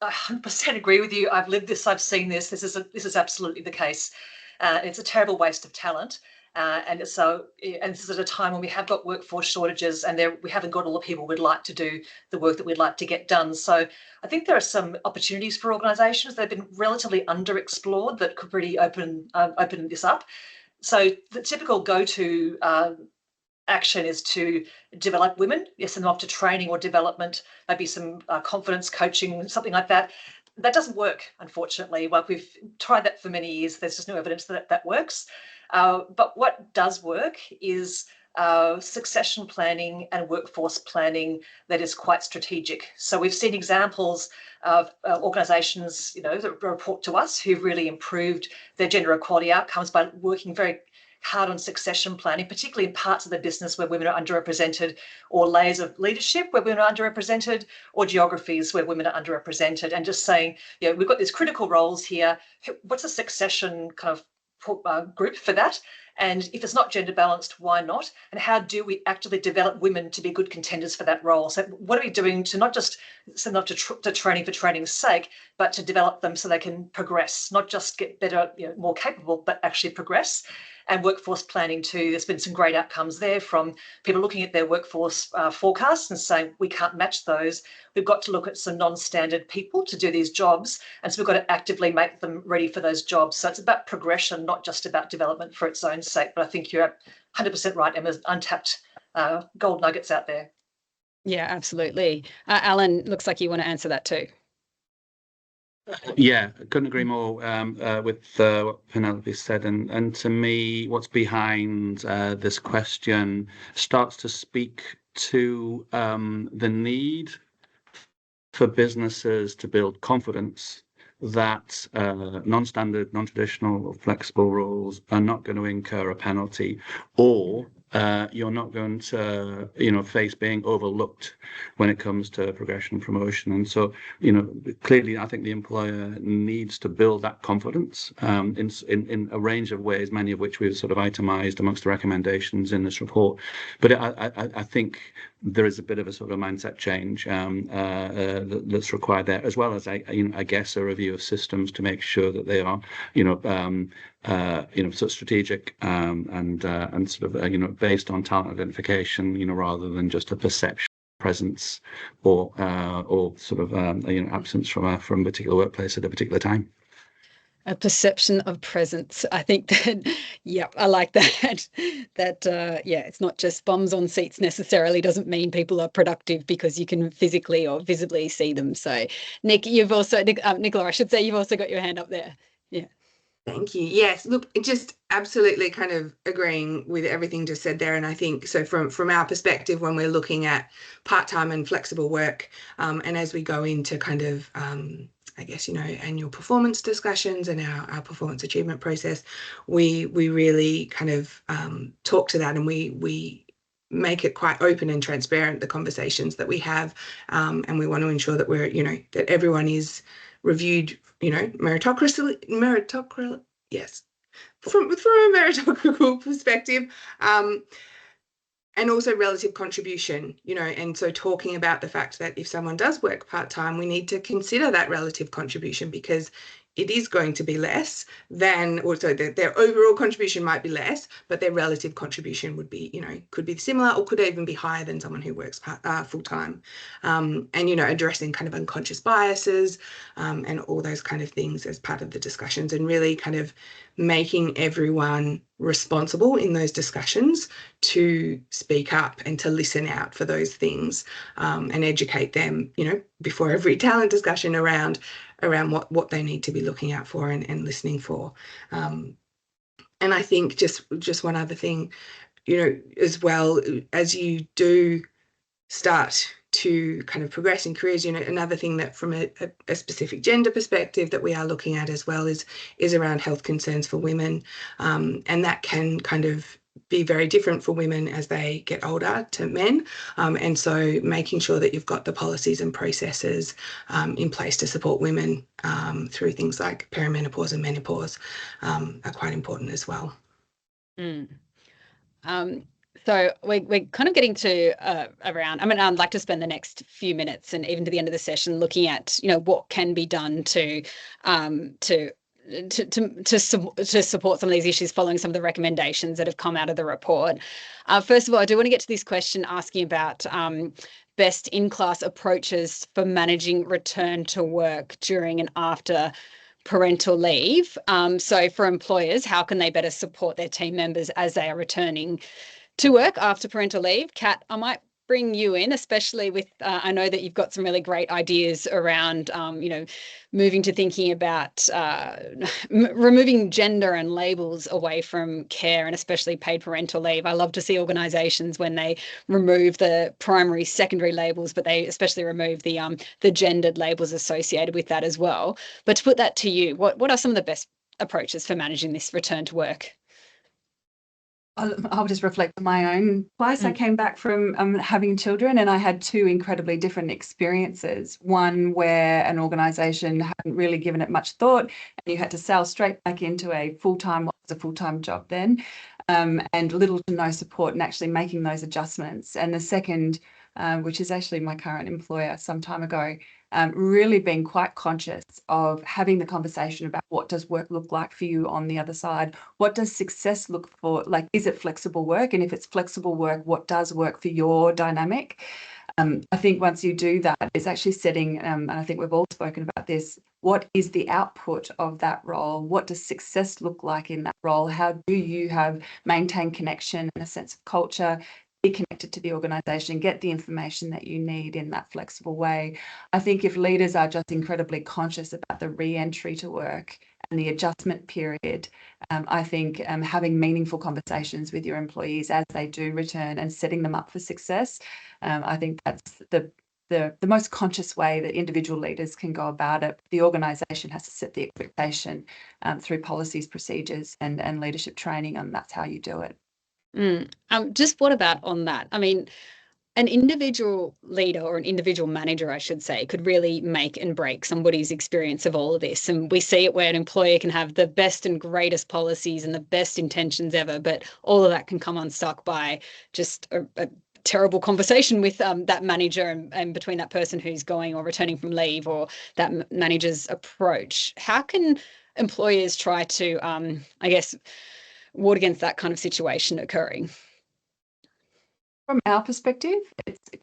I 100% agree with you. I've lived this, I've seen this. This is absolutely the case. It's a terrible waste of talent. And so, and this is at a time when we have got workforce shortages and we haven't got all the people we'd like to do the work that we'd like to get done. So I think there are some opportunities for organisations that have been relatively underexplored that could really open this up. So the typical go-to action is to develop women, send them off to training or development, maybe some confidence coaching, something like that. That doesn't work, unfortunately. Like, we've tried that for many years. There's just no evidence that that works. But what does work is succession planning and workforce planning that is quite strategic. So we've seen examples of organisations, that report to us who've really improved their gender equality outcomes by working very hard on succession planning, particularly in parts of the business where women are underrepresented, or layers of leadership where women are underrepresented, or geographies where women are underrepresented, and just saying, we've got these critical roles here. What's a succession kind of group for that? And if it's not gender balanced, why not? And how do we actively develop women to be good contenders for that role? So what are we doing to not just send them to training for training's sake, but to develop them so they can progress, not just get better, more capable, but actually progress? And workforce planning too. There's been some great outcomes there from people looking at their workforce forecasts and saying, we can't match those. We've got to look at some non-standard people to do these jobs. And so we've got to actively make them ready for those jobs. So it's about progression, not just about development for its own sake. But I think you're 100% right, Emma. Untapped gold nuggets out there. Yeah, absolutely. Alan, looks like you want to answer that too. Yeah, I couldn't agree more with what Penelope said. And to me, what's behind this question starts to speak to the need for businesses to build confidence that non-standard, non-traditional, or flexible roles are not going to incur a penalty, or you're not going to, face being overlooked when it comes to progression and promotion. And so, clearly, I think the employer needs to build that confidence in a range of ways, many of which we've sort of itemized amongst the recommendations in this report. But I think there is a bit of a sort of mindset change that's required there, as well as I guess a review of systems to make sure that they are, sort of strategic and sort of based on talent identification, rather than just a perception presence or sort of absence from a particular workplace at a particular time. A perception of presence. I think that, I like that. It's not just bums on seats necessarily doesn't mean people are productive because you can physically or visibly see them. So, Nick, Nicola, I should say, you've also got your hand up there. Yeah. Thank you. Yes, look, just absolutely kind of agreeing with everything just said there. And I think so from our perspective, when we're looking at part-time and flexible work, and as we go into kind of annual performance discussions and our performance achievement process, we really kind of talk to that, and we make it quite open and transparent, the conversations that we have, and we want to ensure that we're that everyone is reviewed meritocracy, yes, from a meritocratic perspective, and also relative contribution, and so talking about the fact that if someone does work part-time, we need to consider that relative contribution, because it is going to be less than, also their overall contribution might be less, but their relative contribution would be, could be similar, or could even be higher than someone who works full-time. And, addressing kind of unconscious biases and all those kind of things as part of the discussions, and really kind of making everyone responsible in those discussions to speak up and to listen out for those things, and educate them, before every talent discussion around what they need to be looking out for and listening for. And I think just one other thing, as well, as you do start to kind of progress in careers, another thing that from a specific gender perspective that we are looking at as well is around health concerns for women. And that can kind of be very different for women as they get older to men. And so making sure that you've got the policies and processes in place to support women through things like perimenopause and menopause are quite important as well. So we're kind of getting to around, I'd like to spend the next few minutes and even to the end of the session looking at, what can be done to to support some of these issues following some of the recommendations that have come out of the report. First of all, I do want to get to this question asking about best in-class approaches for managing return to work during and after parental leave. So for employers, how can they better support their team members as they are returning to work after parental leave? Kat, I might bring you in, especially with, I know that you've got some really great ideas around, moving to thinking about removing gender and labels away from care, and especially paid parental leave. I love to see organisations when they remove the primary, secondary labels, but they especially remove the gendered labels associated with that as well. But to put that to you, what are some of the best approaches for managing this return to work? I'll just reflect on my own place. I came back from having children, and I had two incredibly different experiences. One where an organisation hadn't really given it much thought, and you had to sail straight back into a full-time job then, and little to no support in actually making those adjustments. And the second, which is actually my current employer some time ago, really being quite conscious of having the conversation about what does work look like for you on the other side? What does success look for? Like, is it flexible work? And if it's flexible work, what does work for your dynamic? I think once you do that, it's actually setting, and I think we've all spoken about this, what is the output of that role? What does success look like in that role? How do you maintain connection and a sense of culture? Be connected to the organisation, get the information that you need in that flexible way. I think if leaders are just incredibly conscious about the re-entry to work and the adjustment period, I think having meaningful conversations with your employees as they do return and setting them up for success, I think that's the most conscious way that individual leaders can go about it. The organisation has to set the expectation through policies, procedures and leadership training, and that's how you do it. Just what about on that? I mean, an individual leader or an individual manager, I should say, could really make and break somebody's experience of all of this. And we see it where an employer can have the best and greatest policies and the best intentions ever, but all of that can come unstuck by just a terrible conversation with that manager and between that person who's going or returning from leave or that manager's approach. How can employers try to, ward against that kind of situation occurring? From our perspective,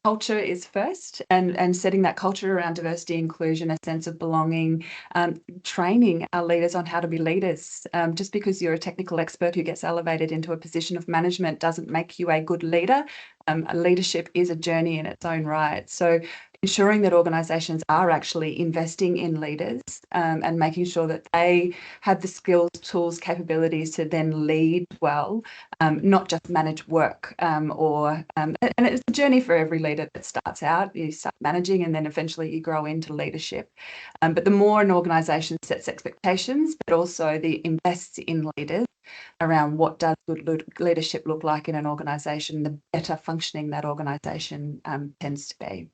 culture is first, and setting that culture around diversity, inclusion, a sense of belonging, training our leaders on how to be leaders. Just because you're a technical expert who gets elevated into a position of management doesn't make you a good leader. Leadership is a journey in its own right. So ensuring that organisations are actually investing in leaders and making sure that they have the skills, tools, capabilities to then lead well, not just manage work and it's a journey for every leader that starts out. You start managing and then eventually you grow into leadership. But the more an organisation sets expectations, but also invests in leaders around what does good leadership look like in an organisation, the better functioning that organisation tends to be.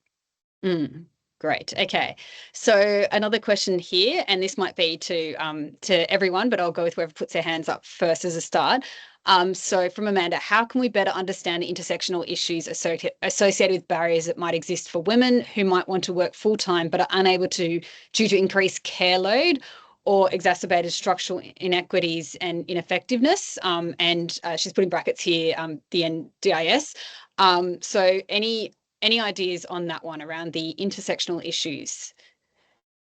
Great. Okay. So another question here, and this might be to everyone, but I'll go with whoever puts their hands up first as a start. So from Amanda, how can we better understand the intersectional issues associated with barriers that might exist for women who might want to work full-time but are unable to due to increased care load or exacerbated structural inequities and ineffectiveness? And she's putting brackets here, the NDIS. So any ideas on that one around the intersectional issues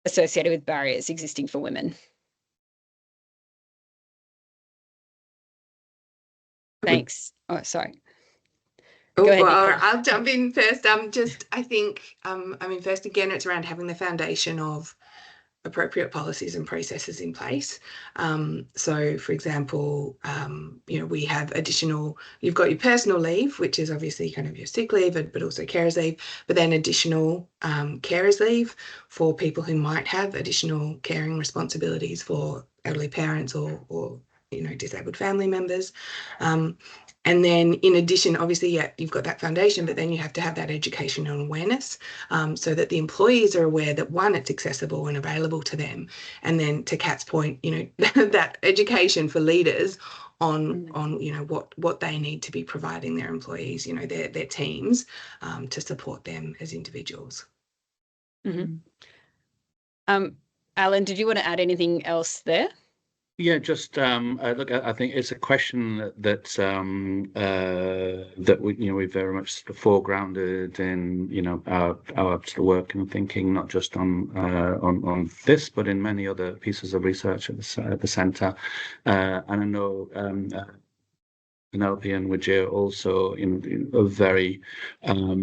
associated with barriers existing for women? Thanks. Oh, sorry. Go ahead, well, I'll jump in first. I think, first again, it's around having the foundation of appropriate policies and processes in place. So, for example, we have you've got your personal leave, which is obviously kind of your sick leave, but also carers leave, but then additional carers leave for people who might have additional caring responsibilities for elderly parents or disabled family members. And then in addition, obviously, you've got that foundation, but then you have to have that education and awareness so that the employees are aware that, one, it's accessible and available to them. And then to Kat's point, that education for leaders on what they need to be providing their employees, their teams to support them as individuals. Alan, did you want to add anything else there? Yeah, just look, I think it's a question that that we very much sort of foregrounded in our sort of work and thinking, not just on this, but in many other pieces of research at the centre. And I know Penelope and Wajir also are very are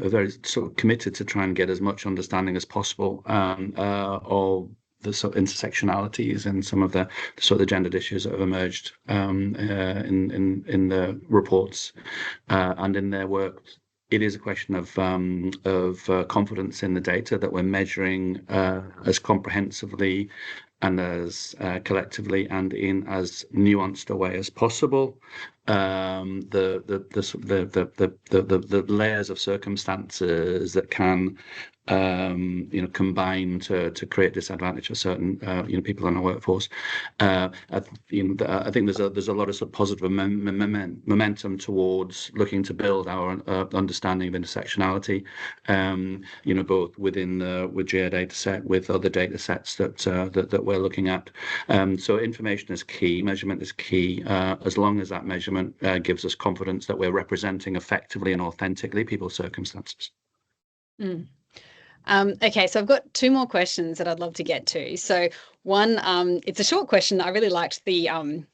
very sort of committed to try and get as much understanding as possible of the sort of intersectionalities and some of the sort of gendered issues that have emerged in the reports and in their work. It is a question of confidence in the data that we're measuring as comprehensively and as collectively and in as nuanced a way as possible. The layers of circumstances that can combine to create disadvantage for certain people in our workforce. I think there's a lot of sort of positive momentum towards looking to build our understanding of intersectionality, both within the WGEAR data set, with other data sets that we're looking at. So information is key, measurement is key, as long as that measurement gives us confidence that we're representing effectively and authentically people's circumstances. Okay, so I've got two more questions that I'd love to get to. So one, it's a short question. I really liked the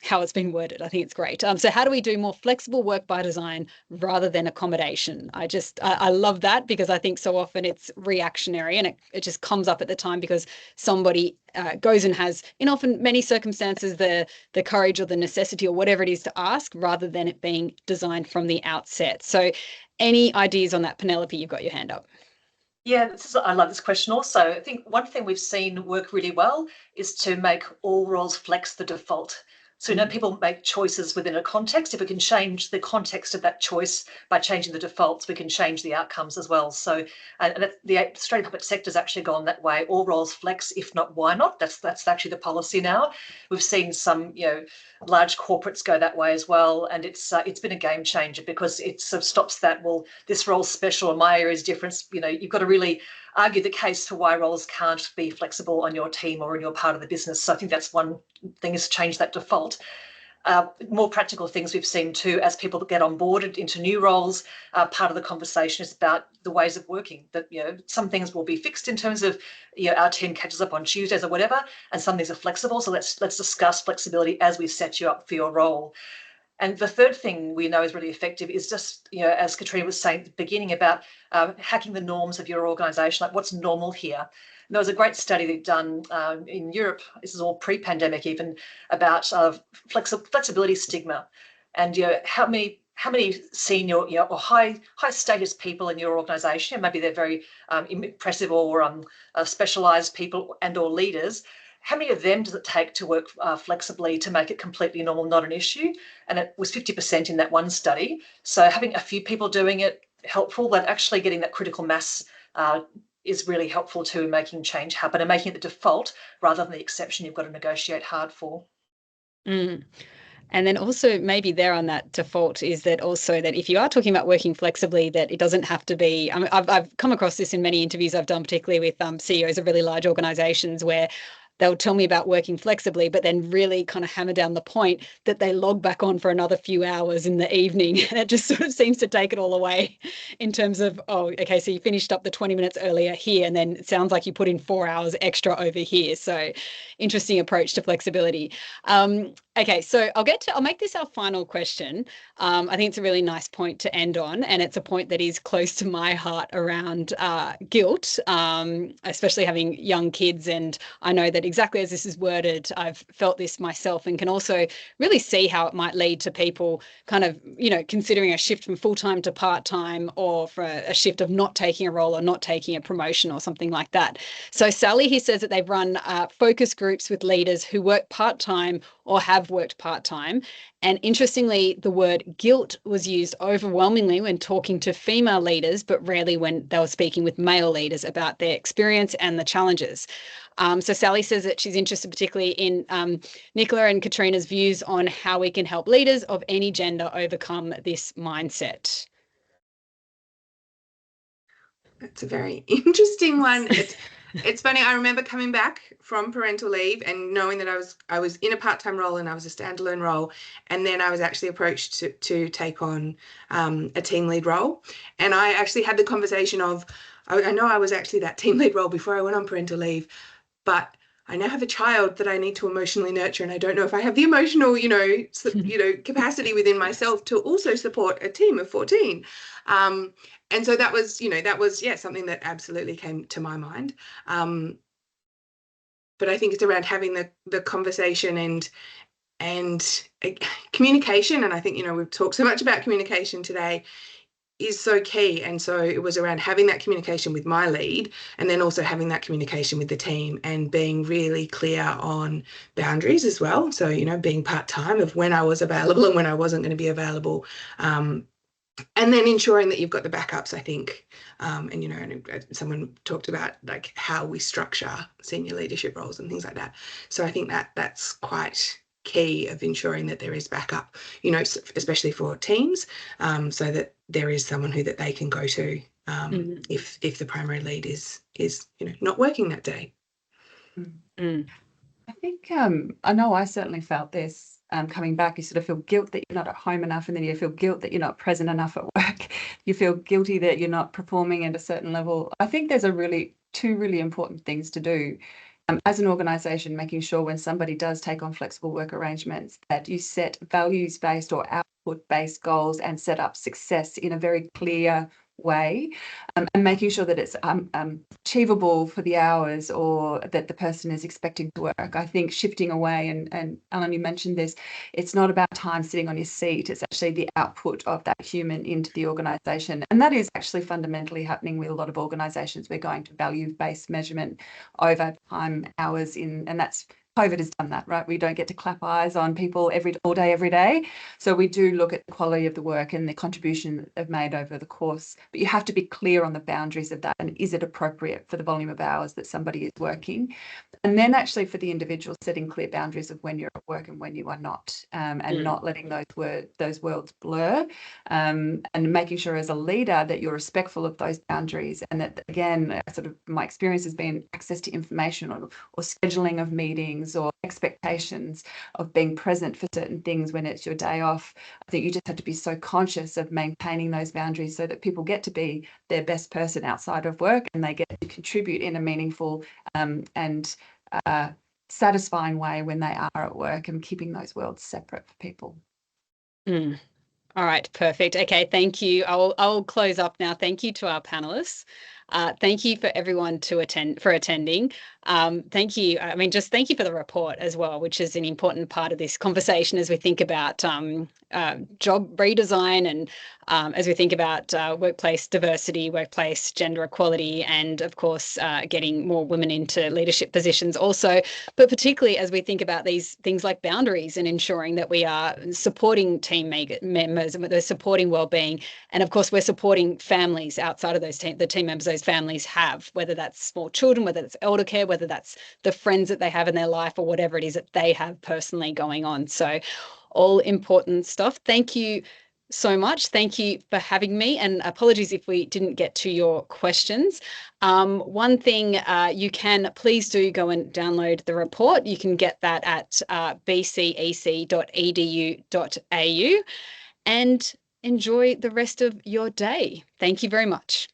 how it's been worded. I think it's great. So how do we do more flexible work by design rather than accommodation? I love that, because I think so often it's reactionary and it just comes up at the time because somebody goes and has, in often many circumstances, the courage or the necessity or whatever it is to ask, rather than it being designed from the outset. So any ideas on that? Penelope, you've got your hand up. Yeah, I love this question also. I think one thing we've seen work really well is to make all roles flex the default. So, people make choices within a context. If we can change the context of that choice by changing the defaults, we can change the outcomes as well. So, and the Australian public sector has actually gone that way. All roles flex. If not, why not? That's actually the policy now. We've seen some, large corporates go that way as well, and it's been a game changer, because it sort of stops that. Well, this role's special, and my area is different. You've got to really argue the case for why roles can't be flexible on your team or in your part of the business. So I think that's one thing, is to change that default. More practical things we've seen too, as people get onboarded into new roles, part of the conversation is about the ways of working. That some things will be fixed in terms of our team catches up on Tuesdays or whatever, and some things are flexible. So let's discuss flexibility as we set you up for your role. And the third thing we know is really effective is just, as Katrina was saying at the beginning, about hacking the norms of your organisation, like what's normal here. And there was a great study they've done in Europe, this is all pre-pandemic even, about flexibility stigma, and how many senior or high status people in your organisation, maybe they're very impressive or specialised people and or leaders. How many of them does it take to work flexibly to make it completely normal, not an issue? And it was 50% in that one study. So having a few people doing it helpful, but actually getting that critical mass is really helpful to making change happen and making it the default rather than the exception you've got to negotiate hard for. And then also maybe there on that default is that also that if you are talking about working flexibly, that it doesn't have to be, I've come across this in many interviews I've done, particularly with CEOs of really large organizations, where they'll tell me about working flexibly, but then really kind of hammer down the point that they log back on for another few hours in the evening. And it just sort of seems to take it all away in terms of, oh, okay, so you finished up the 20 minutes earlier here, and then it sounds like you put in 4 hours extra over here. So interesting approach to flexibility. Okay, so I'll make this our final question. I think it's a really nice point to end on, and it's a point that is close to my heart around guilt, especially having young kids. And I know that exactly as this is worded, I've felt this myself, and can also really see how it might lead to people kind of, considering a shift from full-time to part-time, or for a shift of not taking a role or not taking a promotion or something like that. So Sally here says that they've run focus groups with leaders who work part-time or have worked part-time. And interestingly, the word guilt was used overwhelmingly when talking to female leaders, but rarely when they were speaking with male leaders about their experience and the challenges. So Sally says that she's interested particularly in Nicola and Katrina's views on how we can help leaders of any gender overcome this mindset. It's a very interesting one. It's funny. I remember coming back from parental leave and knowing that I was in a part-time role and I was a standalone role, and then I was actually approached to take on a team lead role. And I actually had the conversation of, I know I was actually that team lead role before I went on parental leave, but I now have a child that I need to emotionally nurture, and I don't know if I have the emotional, capacity within myself to also support a team of 14. And so that was something that absolutely came to my mind. But I think it's around having the conversation and communication. And I think, we've talked so much about communication today, is so key. And so it was around having that communication with my lead, and then also having that communication with the team, and being really clear on boundaries as well. So, being part-time, of when I was available and when I wasn't going to be available. And then ensuring that you've got the backups, I think. And someone talked about like how we structure senior leadership roles and things like that. So I think that's quite key, of ensuring that there is backup, especially for teams, so that there is someone that they can go to if the primary lead is not working that day. I think I know I certainly felt this coming back. You sort of feel guilt that you're not at home enough, and then you feel guilt that you're not present enough at work. You feel guilty that you're not performing at a certain level. I think there's two really important things to do. As an organisation, making sure when somebody does take on flexible work arrangements that you set values-based or output-based goals and set up success in a very clear way, and making sure that it's achievable for the hours, or that the person is expecting to work. I think shifting away, and Alan, you mentioned this, it's not about time sitting on your seat, it's actually the output of that human into the organisation. And that is actually fundamentally happening with a lot of organisations. We're going to value-based measurement over time, hours in, and that's COVID has done that, right? We don't get to clap eyes on people all day, every day. So we do look at the quality of the work and the contribution that they've made over the course. But you have to be clear on the boundaries of that, and is it appropriate for the volume of hours that somebody is working? And then actually for the individual, setting clear boundaries of when you're at work and when you are not, and not letting those worlds blur, and making sure as a leader that you're respectful of those boundaries, and that, again, sort of my experience has been access to information or scheduling of meetings or expectations of being present for certain things when it's your day off. I think you just have to be so conscious of maintaining those boundaries so that people get to be their best person outside of work, and they get to contribute in a meaningful and satisfying way when they are at work, and keeping those worlds separate for people. All right, perfect. Okay, thank you. I'll close up now. Thank you to our panelists. Thank you for everyone attending. Thank you. I mean, just thank you for the report as well, which is an important part of this conversation as we think about job redesign, and as we think about workplace diversity, workplace gender equality, and of course, getting more women into leadership positions also, but particularly as we think about these things like boundaries and ensuring that we are supporting team members, and we're supporting wellbeing. And of course, we're supporting families outside of the team members those families have, whether that's small children, whether it's elder care, whether that's the friends that they have in their life, or whatever it is that they have personally going on. So all important stuff. Thank you so much. Thank you for having me, and apologies if we didn't get to your questions. One thing, you can please do go and download the report. You can get that at bcec.edu.au, and enjoy the rest of your day. Thank you very much.